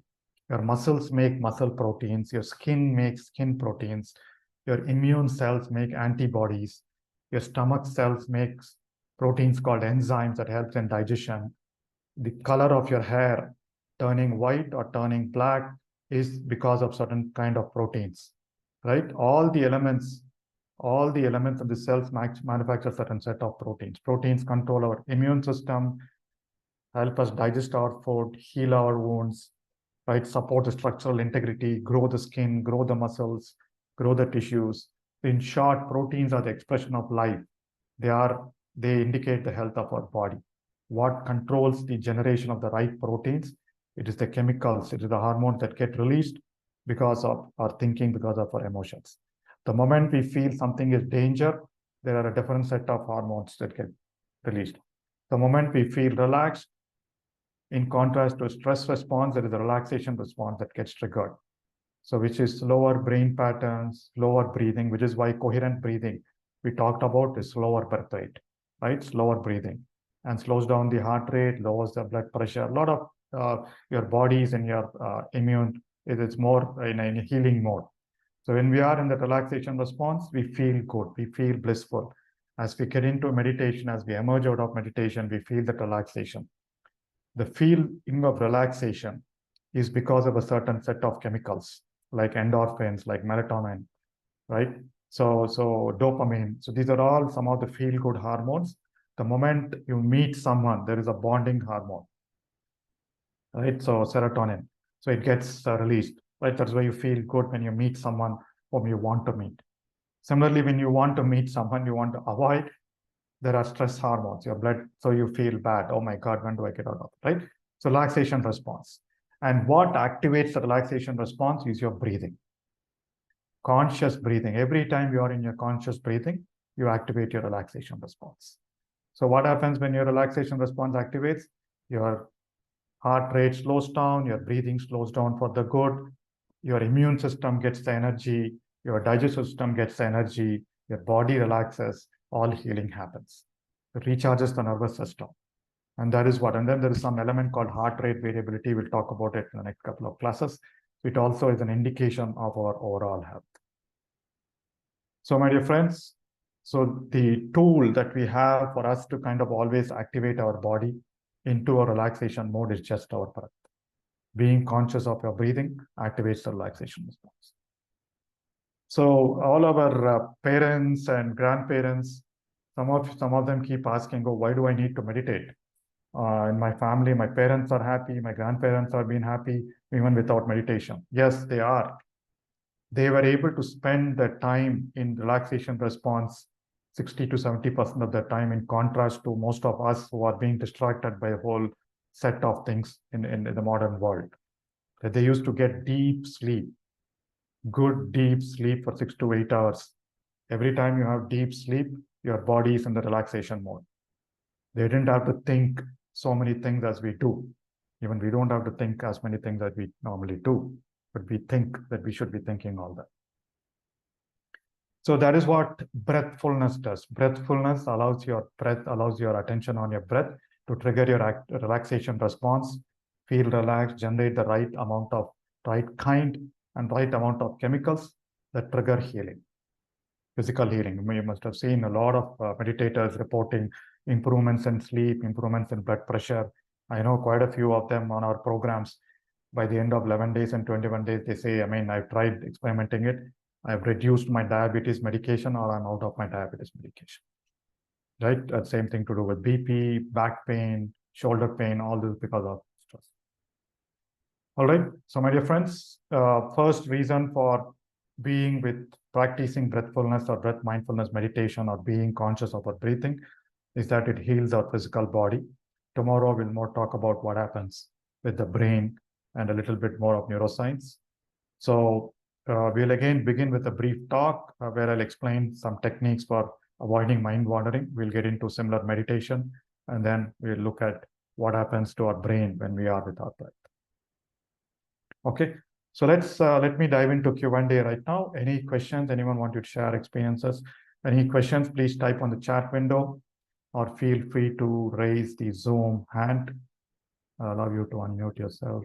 Your muscles make muscle proteins, your skin makes skin proteins, your immune cells make antibodies, your stomach cells makes proteins called enzymes that helps in digestion. The color of your hair turning white or turning black is because of certain kind of proteins, right? All the elements of the cells manufacture certain set of proteins. Proteins control our immune system, help us digest our food, heal our wounds, right? Support the structural integrity, grow the skin, grow the muscles, grow the tissues. In short, proteins are the expression of life. They indicate the health of our body. What controls the generation of the right proteins? It is the chemicals, it is the hormones that get released because of our thinking, because of our emotions. The moment we feel something is danger, there are a different set of hormones that get released. The moment we feel relaxed, in contrast to a stress response, there is a relaxation response that gets triggered. So which is slower brain patterns, slower breathing, which is why coherent breathing we talked about is slower birth rate, right? Slower breathing and slows down the heart rate, lowers the blood pressure. A lot of your bodies and your immune, it's more in a healing mode. So when we are in the relaxation response, we feel good, we feel blissful. As we get into meditation, as we emerge out of meditation, we feel that relaxation. The feeling of relaxation is because of a certain set of chemicals like endorphins, like melatonin, right? So dopamine. So these are all some of the feel-good hormones. The moment you meet someone, there is a bonding hormone, right? So serotonin. So it gets released, right? That's why you feel good when you meet someone whom you want to meet. Similarly, when you want to meet someone you want to avoid, there are stress hormones, your blood, so you feel bad. Oh my God, when do I get out of it, right? So relaxation response. And what activates the relaxation response is your breathing. Conscious breathing. Every time you are in your conscious breathing, you activate your relaxation response. So what happens when your relaxation response activates? Your heart rate slows down, your breathing slows down for the good, your immune system gets the energy, your digestive system gets the energy, your body relaxes, all healing happens. It recharges the nervous system. And that is what. And then there is some element called heart rate variability. We'll talk about it in the next couple of classes. It also is an indication of our overall health. So my dear friends, so the tool that we have for us to kind of always activate our body into a relaxation mode is just our breath. Being conscious of your breathing activates the relaxation response. So all our parents and grandparents, some of them keep asking, oh, why do I need to meditate? In my family, my parents are happy, my grandparents are being happy, even without meditation. Yes, they are. They were able to spend their time in relaxation response 60 to 70% of their time, in contrast to most of us who are being distracted by a whole set of things in the modern world. That they used to get deep sleep, good deep sleep for 6 to 8 hours. Every time you have deep sleep, your body is in the relaxation mode. They didn't have to think so many things as we do. Even we don't have to think as many things that we normally do, but we think that we should be thinking all that. So that is what breathfulness does. Breathfulness allows your breath, allows your attention on your breath to trigger your relaxation response, feel relaxed, generate the right amount of, right kind and right amount of chemicals that trigger healing, physical healing. You must have seen a lot of meditators reporting improvements in sleep, improvements in blood pressure. I know quite a few of them on our programs. By the end of 11 days and 21 days, they say, I mean, I've tried experimenting it. I've reduced my diabetes medication, or I'm out of my diabetes medication. Right? Same thing to do with BP, back pain, shoulder pain, all this because of stress. All right. So my dear friends, first reason for being with practicing breathfulness or breath mindfulness meditation or being conscious of our breathing is that it heals our physical body. Tomorrow we'll more talk about what happens with the brain and a little bit more of neuroscience. So we'll again begin with a brief talk where I'll explain some techniques for avoiding mind wandering. We'll get into similar meditation, and then we'll look at what happens to our brain when we are with our breath. Okay, so let me dive into Q&A right now. Any questions? Anyone want to share experiences? Any questions, please type on the chat window, or feel free to raise the Zoom hand. I'll allow you to unmute yourself.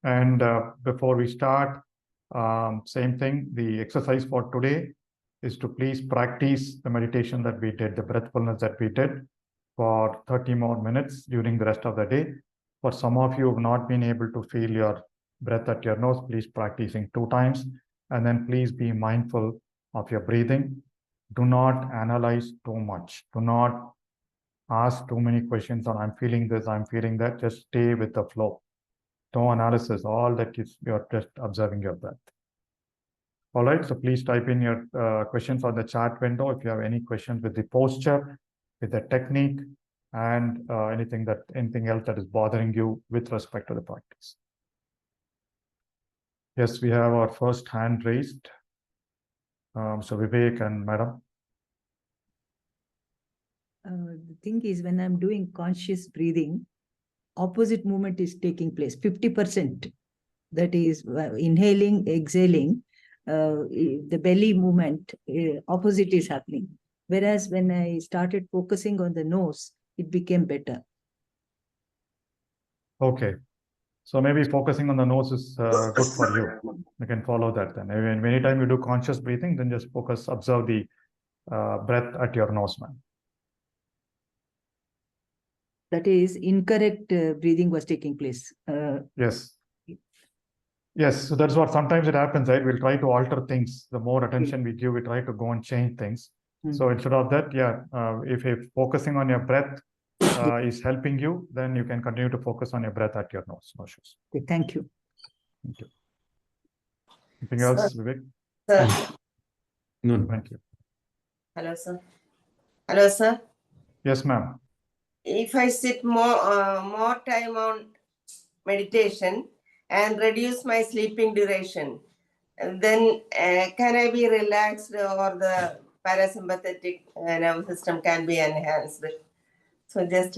And before we start, same thing, the exercise for today is to please practice the meditation that we did, the breathfulness that we did for 30 more minutes during the rest of the day. For some of you who have not been able to feel your breath at your nose, please practicing 2 times. And then please be mindful of your breathing. Do not analyze too much. Do not ask too many questions on I'm feeling this, I'm feeling that. Just stay with the flow. No analysis, all that is you're just observing your breath. All right, so please type in your questions on the chat window if you have any questions with the posture, with the technique, and anything else that is bothering you with respect to the practice. Yes, we have our first hand raised. So Vivek and Madam. The thing is, when I'm doing conscious breathing, opposite movement is taking place, 50%. That is inhaling, exhaling, the belly movement, opposite is happening. Whereas when I started focusing on the nose, it became better. Okay. So maybe focusing on the nose is good for you. You can follow that then. And anytime you do conscious breathing, then just focus, observe the breath at your nose, man. That is incorrect breathing was taking place. Yes. Yes, so that's what sometimes it happens, right? We'll try to alter things. The more attention we give, we try to go and change things. So instead of that, yeah, if focusing on your breath is helping you, then you can continue to focus on your breath at your nose. No issues. Okay, thank you. Thank you. Anything else, Vivek? Sir. No. Thank you. Hello, sir. Hello, sir. Yes, ma'am. If I sit more time on meditation and reduce my sleeping duration, then can I be relaxed, or the parasympathetic nervous system can be enhanced? So just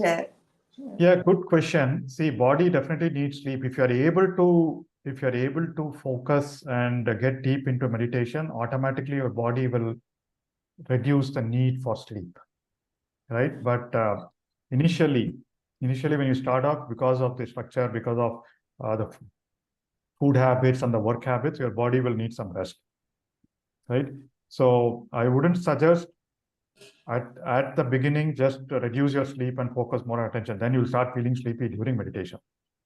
yeah, good question. See, body definitely needs sleep. If you're able to focus and get deep into meditation, automatically your body will reduce the need for sleep, right? But initially when you start off, because of the structure, because of the food habits and the work habits, your body will need some rest, right? So I wouldn't suggest at the beginning just to reduce your sleep and focus more attention. Then you'll start feeling sleepy during meditation,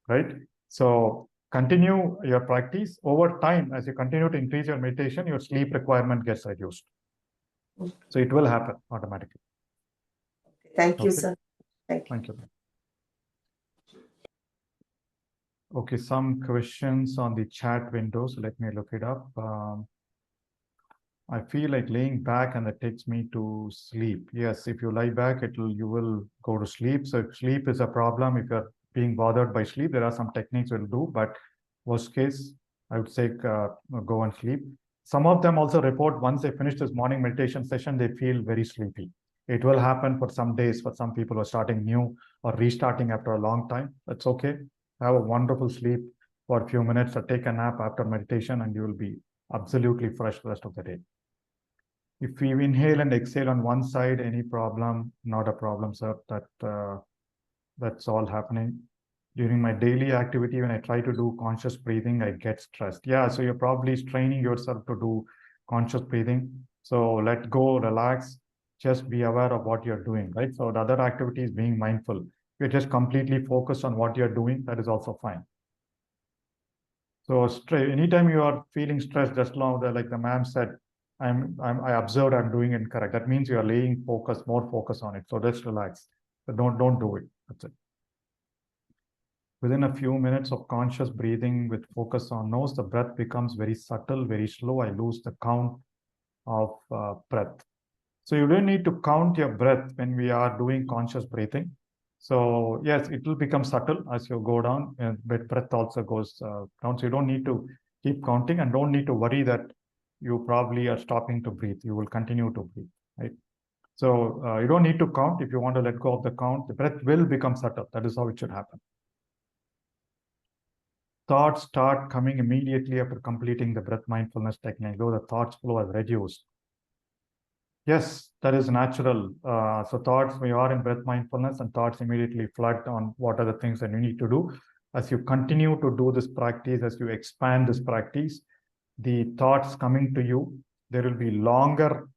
right? So continue your practice. Over time, as you continue to increase your meditation, your sleep requirement gets reduced. So it will happen automatically. Okay. Thank you, Okay. sir. Thank you. Thank you. Okay, some questions on the chat window. So let me look it up. I feel like laying back and that takes me to sleep. Yes, if you lie back, you will go to sleep. So if sleep is a problem, if you're being bothered by sleep, there are some techniques we'll do, but worst case, I would say go and sleep. Some of them also report once they finish this morning meditation session, they feel very sleepy. It will happen for some days for some people who are starting new or restarting after a long time. That's okay. Have a wonderful sleep for a few minutes or take a nap after meditation and you will be absolutely fresh the rest of the day. If we inhale and exhale on one side, any problem? Not a problem, sir. That's all happening. During my daily activity, when I try to do conscious breathing, I get stressed. Yeah, so you're probably training yourself to do conscious breathing. So let go, relax, just be aware of what you're doing, right? So the other activity is being mindful. You're just completely focused on what you're doing, that is also fine. So anytime you are feeling stressed, just like the ma'am said, I observed I'm doing it correct. That means you are laying more focus on it. So just relax. But don't do it. That's it. Within a few minutes of conscious breathing with focus on nose, the breath becomes very subtle, very slow. I lose the count of breath. So you don't need to count your breath when we are doing conscious breathing. So yes, it will become subtle as you go down, but breath also goes down. So you don't need to keep counting and don't need to worry that you probably are stopping to breathe. You will continue to breathe, right? So you don't need to count. If you want to let go of the count, the breath will become subtle. That is how it should happen. Thoughts start coming immediately after completing the breath mindfulness technique, though the thoughts flow has reduced. Yes, that is natural. So thoughts, we are in breath mindfulness and thoughts immediately flood on what are the things that you need to do. As you continue to do this practice, as you expand this practice, the thoughts coming to you, there will be longer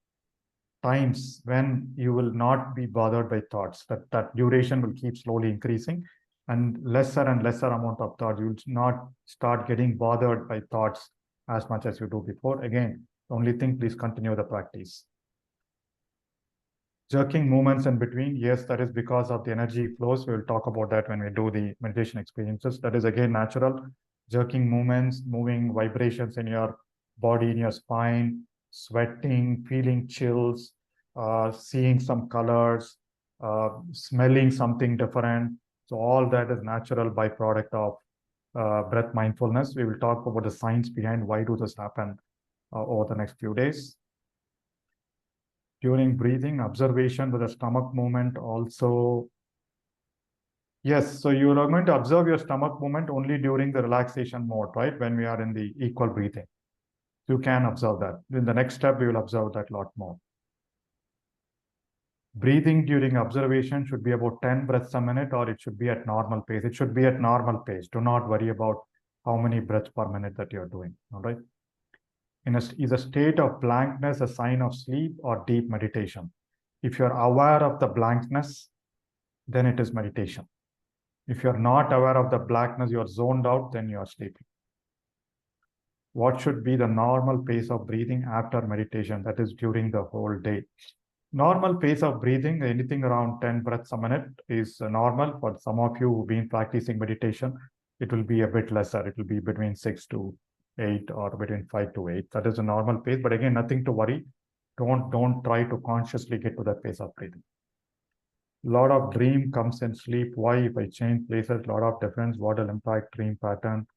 times when you will not be bothered by thoughts. That duration will keep slowly increasing and lesser amount of thoughts. You will not start getting bothered by thoughts as much as you do before. Again, the only thing, please continue the practice. Jerking movements in between, yes, that is because of the energy flows. We will talk about that when we do the meditation experiences. That is again natural. Jerking movements, moving vibrations in your body, in your spine, sweating, feeling chills, seeing some colors, smelling something different. So all that is natural byproduct of breath mindfulness. We will talk about the science behind why do this happen over the next few days. During breathing, observation with the stomach movement also. Yes, so you are going to observe your stomach movement only during the relaxation mode, right? When we are in the equal breathing. You can observe that. In the next step, we will observe that a lot more. Breathing during observation should be about 10 breaths a minute, or it should be at normal pace. It should be at normal pace. Do not worry about how many breaths per minute that you're doing, all right? Is a state of blankness a sign of sleep or deep meditation? If you're aware of the blankness, then it is meditation. If you're not aware of the blankness, you're zoned out, then you're sleeping. What should be the normal pace of breathing after meditation? That is during the whole day. Normal pace of breathing, anything around 10 breaths a minute is normal. For some of you who've been practicing meditation, it will be a bit lesser. It will be between 6 to 8 or between 5 to 8. That is a normal pace, but again, nothing to worry. Don't try to consciously get to that pace of breathing. A lot of dream comes in sleep. Why? If I change places, a lot of difference. What will impact dream pattern,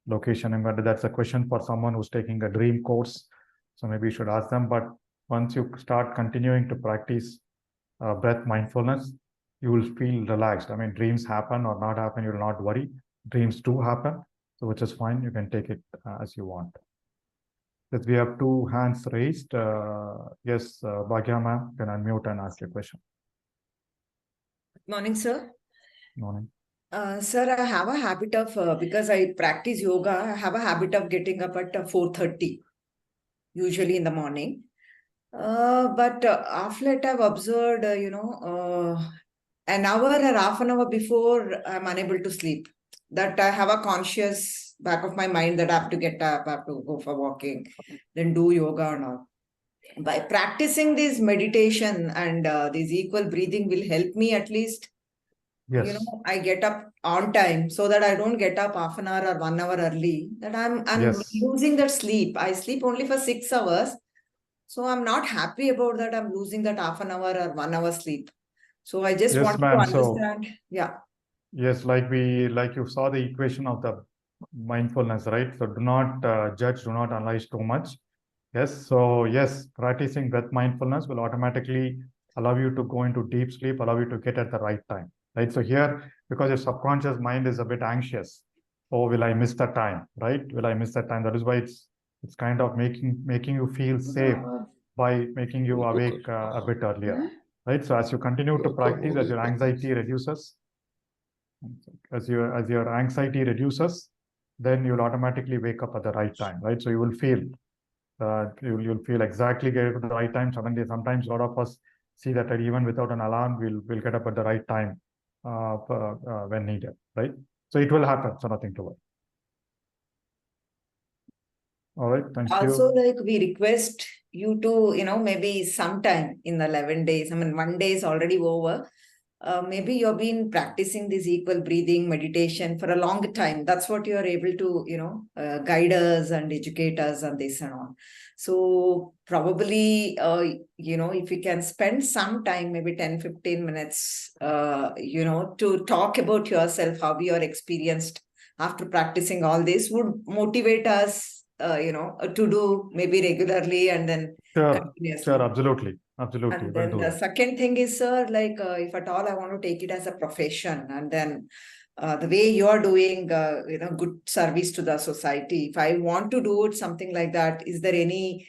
location? And that's a question for someone who's taking a dream course. So maybe you should ask them. But once you start continuing to practice breath mindfulness, you will feel relaxed. I mean, dreams happen or not happen, you will not worry. Dreams do happen, so which is fine. You can take it as you want. Yes, we have two hands raised. Yes, Bhagya ma'am, you can unmute and ask your question. Morning, sir. Morning. Sir, I have a habit of, because I practice yoga, I have a habit of getting up at 4:30, usually in the morning. But of late I've observed, an hour or half an hour before I'm unable to sleep. That I have a conscious back of my mind that I have to get up, I have to go for walking, then do yoga and all. by practicing this meditation and this equal breathing will help me at least, Yes. I get up on time so that I don't get up half an hour or 1 hour early, that I'm Yes. losing that sleep. I sleep only for 6 hours. So I'm not happy about that. I'm losing that half an hour or 1 hour sleep. So I just Yes, want to ma'am. understand. Yeah. Yes, like you saw the equation of the mindfulness, right? So do not judge, do not analyze too much. Yes. So yes, practicing breath mindfulness will automatically allow you to go into deep sleep, allow you to get at the right time, right? So here, because your subconscious mind is a bit anxious, oh, will I miss the time, right? Will I miss the time? That is why it's kind of making you feel safe by making you awake a bit earlier, right? So as you continue to practice, as your anxiety reduces, as your anxiety reduces, then you'll automatically wake up at the right time, right? So you will feel you'll feel exactly get at the right time. Suddenly, sometimes a lot of us see that even without an alarm, we'll get up at the right time when needed, right? So it will happen. So nothing to worry. All right, thank Also, you. like we request you to, maybe sometime in the 11 days, I mean, 1 day is already over. Maybe you've been practicing this equal breathing meditation for a long time. That's what you are able to, guide us and educate us on this and all. So probably, if you can spend some time, maybe 10-15 minutes, to talk about yourself, how you are experienced after practicing all this would motivate us, to do maybe regularly and then continuously. Sure, absolutely. Absolutely. And We'll then do the that. second thing is, sir, like if at all I want to take it as a profession, and then the way you are doing, good service to the society, if I want to do it, something like that, is there any,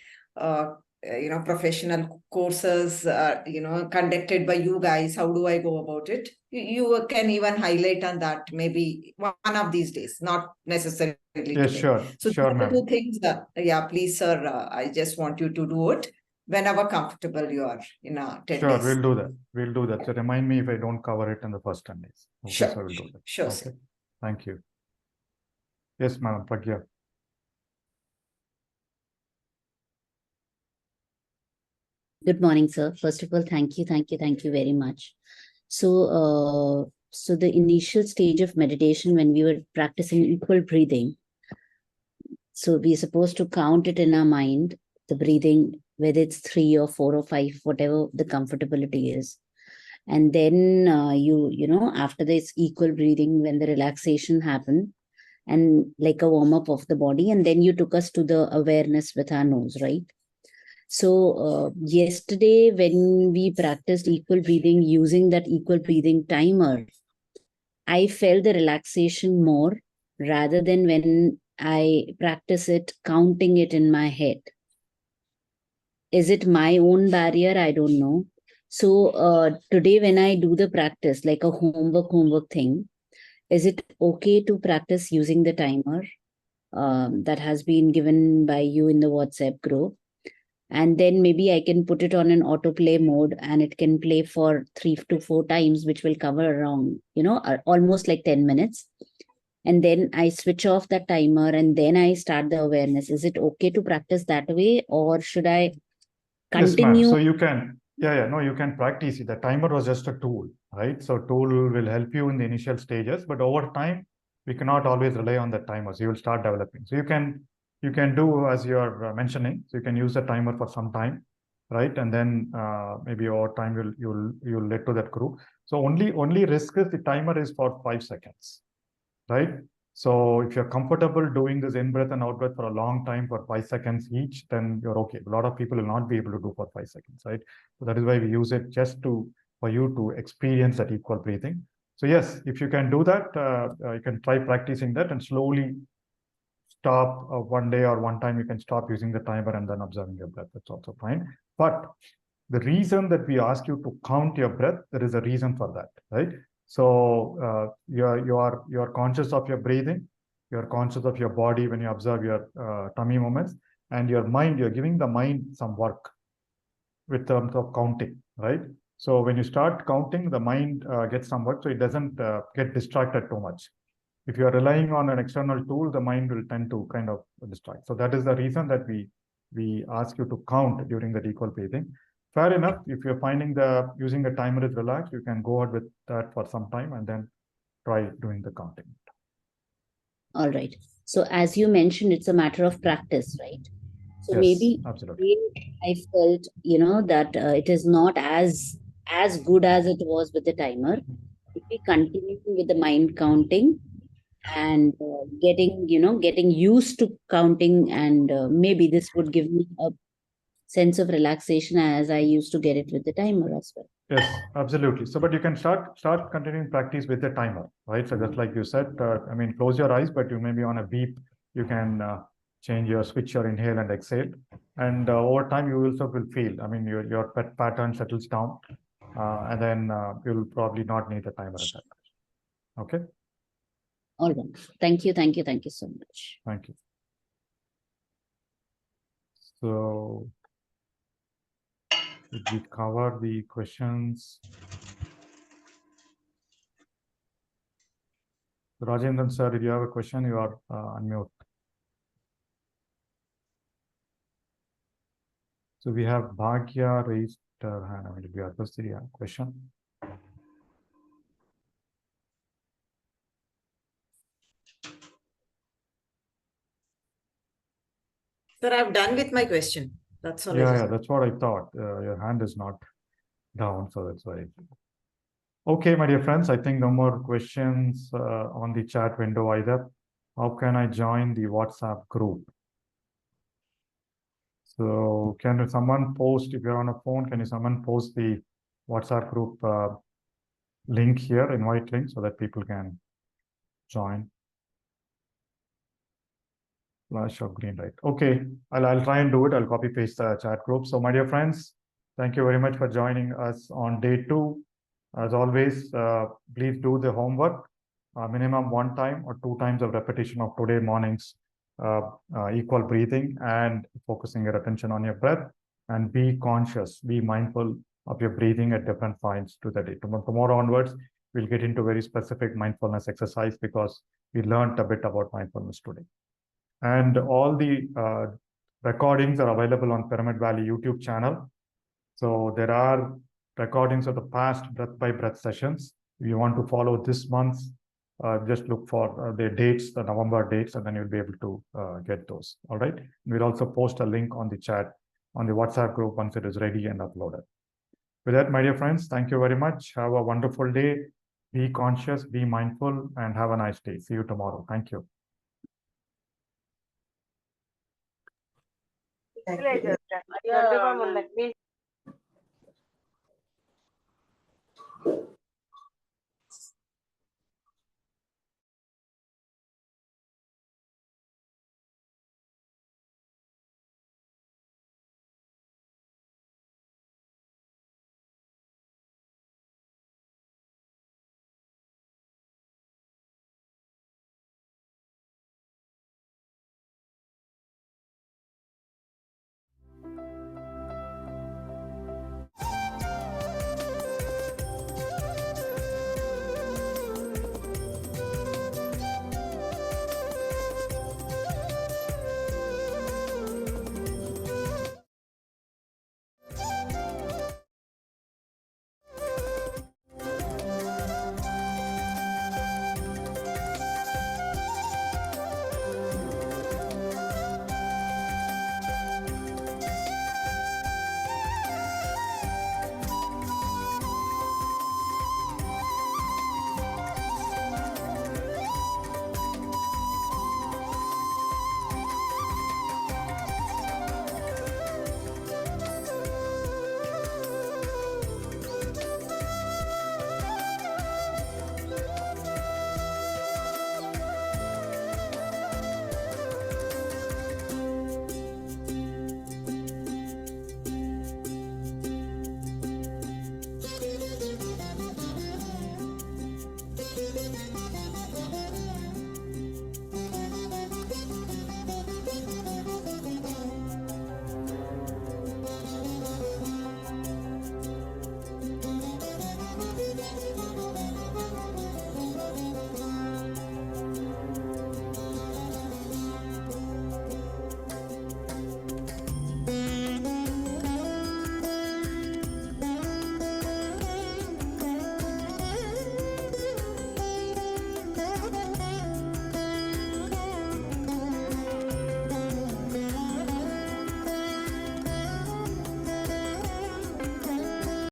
professional courses, conducted by you guys? How do I go about it? You can even highlight on that maybe one of these days, not necessarily Yes, today. sure. So Sure, these are ma'am. two things. Please, sir, I just want you to do it whenever comfortable you are in 10 Sure, days. we'll do that. We'll do that. So remind me if I don't cover it in the first 10 days. Okay, Sure. so I will do that. Sure, Okay. sir. Thank you. Yes, Madam Pragya. Good morning, sir. First of all, thank you very much. So, so the initial stage of meditation, when we were practicing equal breathing, so we're supposed to count it in our mind, the breathing, whether it's 3 or 4 or 5, whatever the comfortability is. And then after this equal breathing, when the relaxation happened, and like a warm-up of the body, and then you took us to the awareness with our nose, right? So yesterday, when we practiced equal breathing using that equal breathing timer, I felt the relaxation more rather than when I practice it, counting it in my head. Is it my own barrier? I don't know. So today, when I do the practice, like a homework thing, is it okay to practice using the timer that has been given by you in the WhatsApp group? And then maybe I can put it on an autoplay mode and it can play for 3 to 4 times, which will cover around, almost like 10 minutes. And then I switch off that timer and then I start the awareness. Is it okay to practice that way, or should I continue? Yes, ma'am. So you can, no, you can practice it. The timer was just a tool, right? So tool will help you in the initial stages, but over time, we cannot always rely on the timer. So you will start developing. So you can do as you're mentioning. So you can use the timer for some time, right? And then maybe over time you'll let to that group. So only risk is the timer is for 5 seconds, right? So if you're comfortable doing this in-breath and out-breath for a long time for 5 seconds each, then you're okay. A lot of people will not be able to do for 5 seconds, right? So that is why we use it just for you to experience that equal breathing. So yes, if you can do that, you can try practicing that and slowly stop one day or one time. You can stop using the timer and then observing your breath. That's also fine. But the reason that we ask you to count your breath, there is a reason for that, right? So you are conscious of your breathing, you're conscious of your body when you observe your tummy movements, and your mind, you're giving the mind some work with terms of counting, right? So when you start counting, the mind gets some work, so it doesn't get distracted too much. If you are relying on an external tool, the mind will tend to kind of distract. So that is the reason that we we ask you to count during the equal breathing. Fair enough. If you're finding using a timer is relaxed, you can go ahead with that for some time and then try doing the counting. All right. So as you mentioned, it's a matter of practice, right? So Yes, maybe absolutely. I felt, that it is not as good as it was with the timer. If we continue with the mind counting and getting used to counting, and maybe this would give me a sense of relaxation as I used to get it with the timer as well. Yes, absolutely. So, but you can start continuing practice with the timer, right? So just like you said, I mean, close your eyes, but you may be on a beep. You can change your switch your inhale and exhale, and over time you also will feel. I mean, your pattern settles down, and then you'll probably not need the timer at that time. Okay. All right. Thank you so much. Thank you. So, did we cover the questions? Rajendran sir, did you have a question? You are unmute. So we have Bhagya raised her hand. I mean, did we address the question? Sir, I've done with my question. That's all. Yeah, that's what I thought. Your hand is not down, so that's why. Okay, my dear friends, I think no more questions on the chat window either. How can I join the WhatsApp group? So can someone post, if you're on a phone, can someone post the WhatsApp group link here, invite link, so that people can join? Flash of green light. Okay, I'll try and do it. I'll copy paste the chat group. So my dear friends, thank you very much for joining us on day 2. As always, please do the homework. Minimum 1 time or 2 times of repetition of today morning's equal breathing and focusing your attention on your breath, and be conscious, be mindful of your breathing at different points to the day. Tomorrow onwards, we'll get into very specific mindfulness exercise because we learned a bit about mindfulness today. And all the recordings are available on Pyramid Valley YouTube channel. So there are recordings of the past breath by breath sessions. If you want to follow this month's, just look for the dates, the November dates, and then you'll be able to get those. All right. We'll also post a link on the chat on the WhatsApp group once it is ready and uploaded. With that, my dear friends, thank you very much. Have a wonderful day. Be conscious, be mindful, and have a nice day. See you tomorrow. Thank you. Thank you.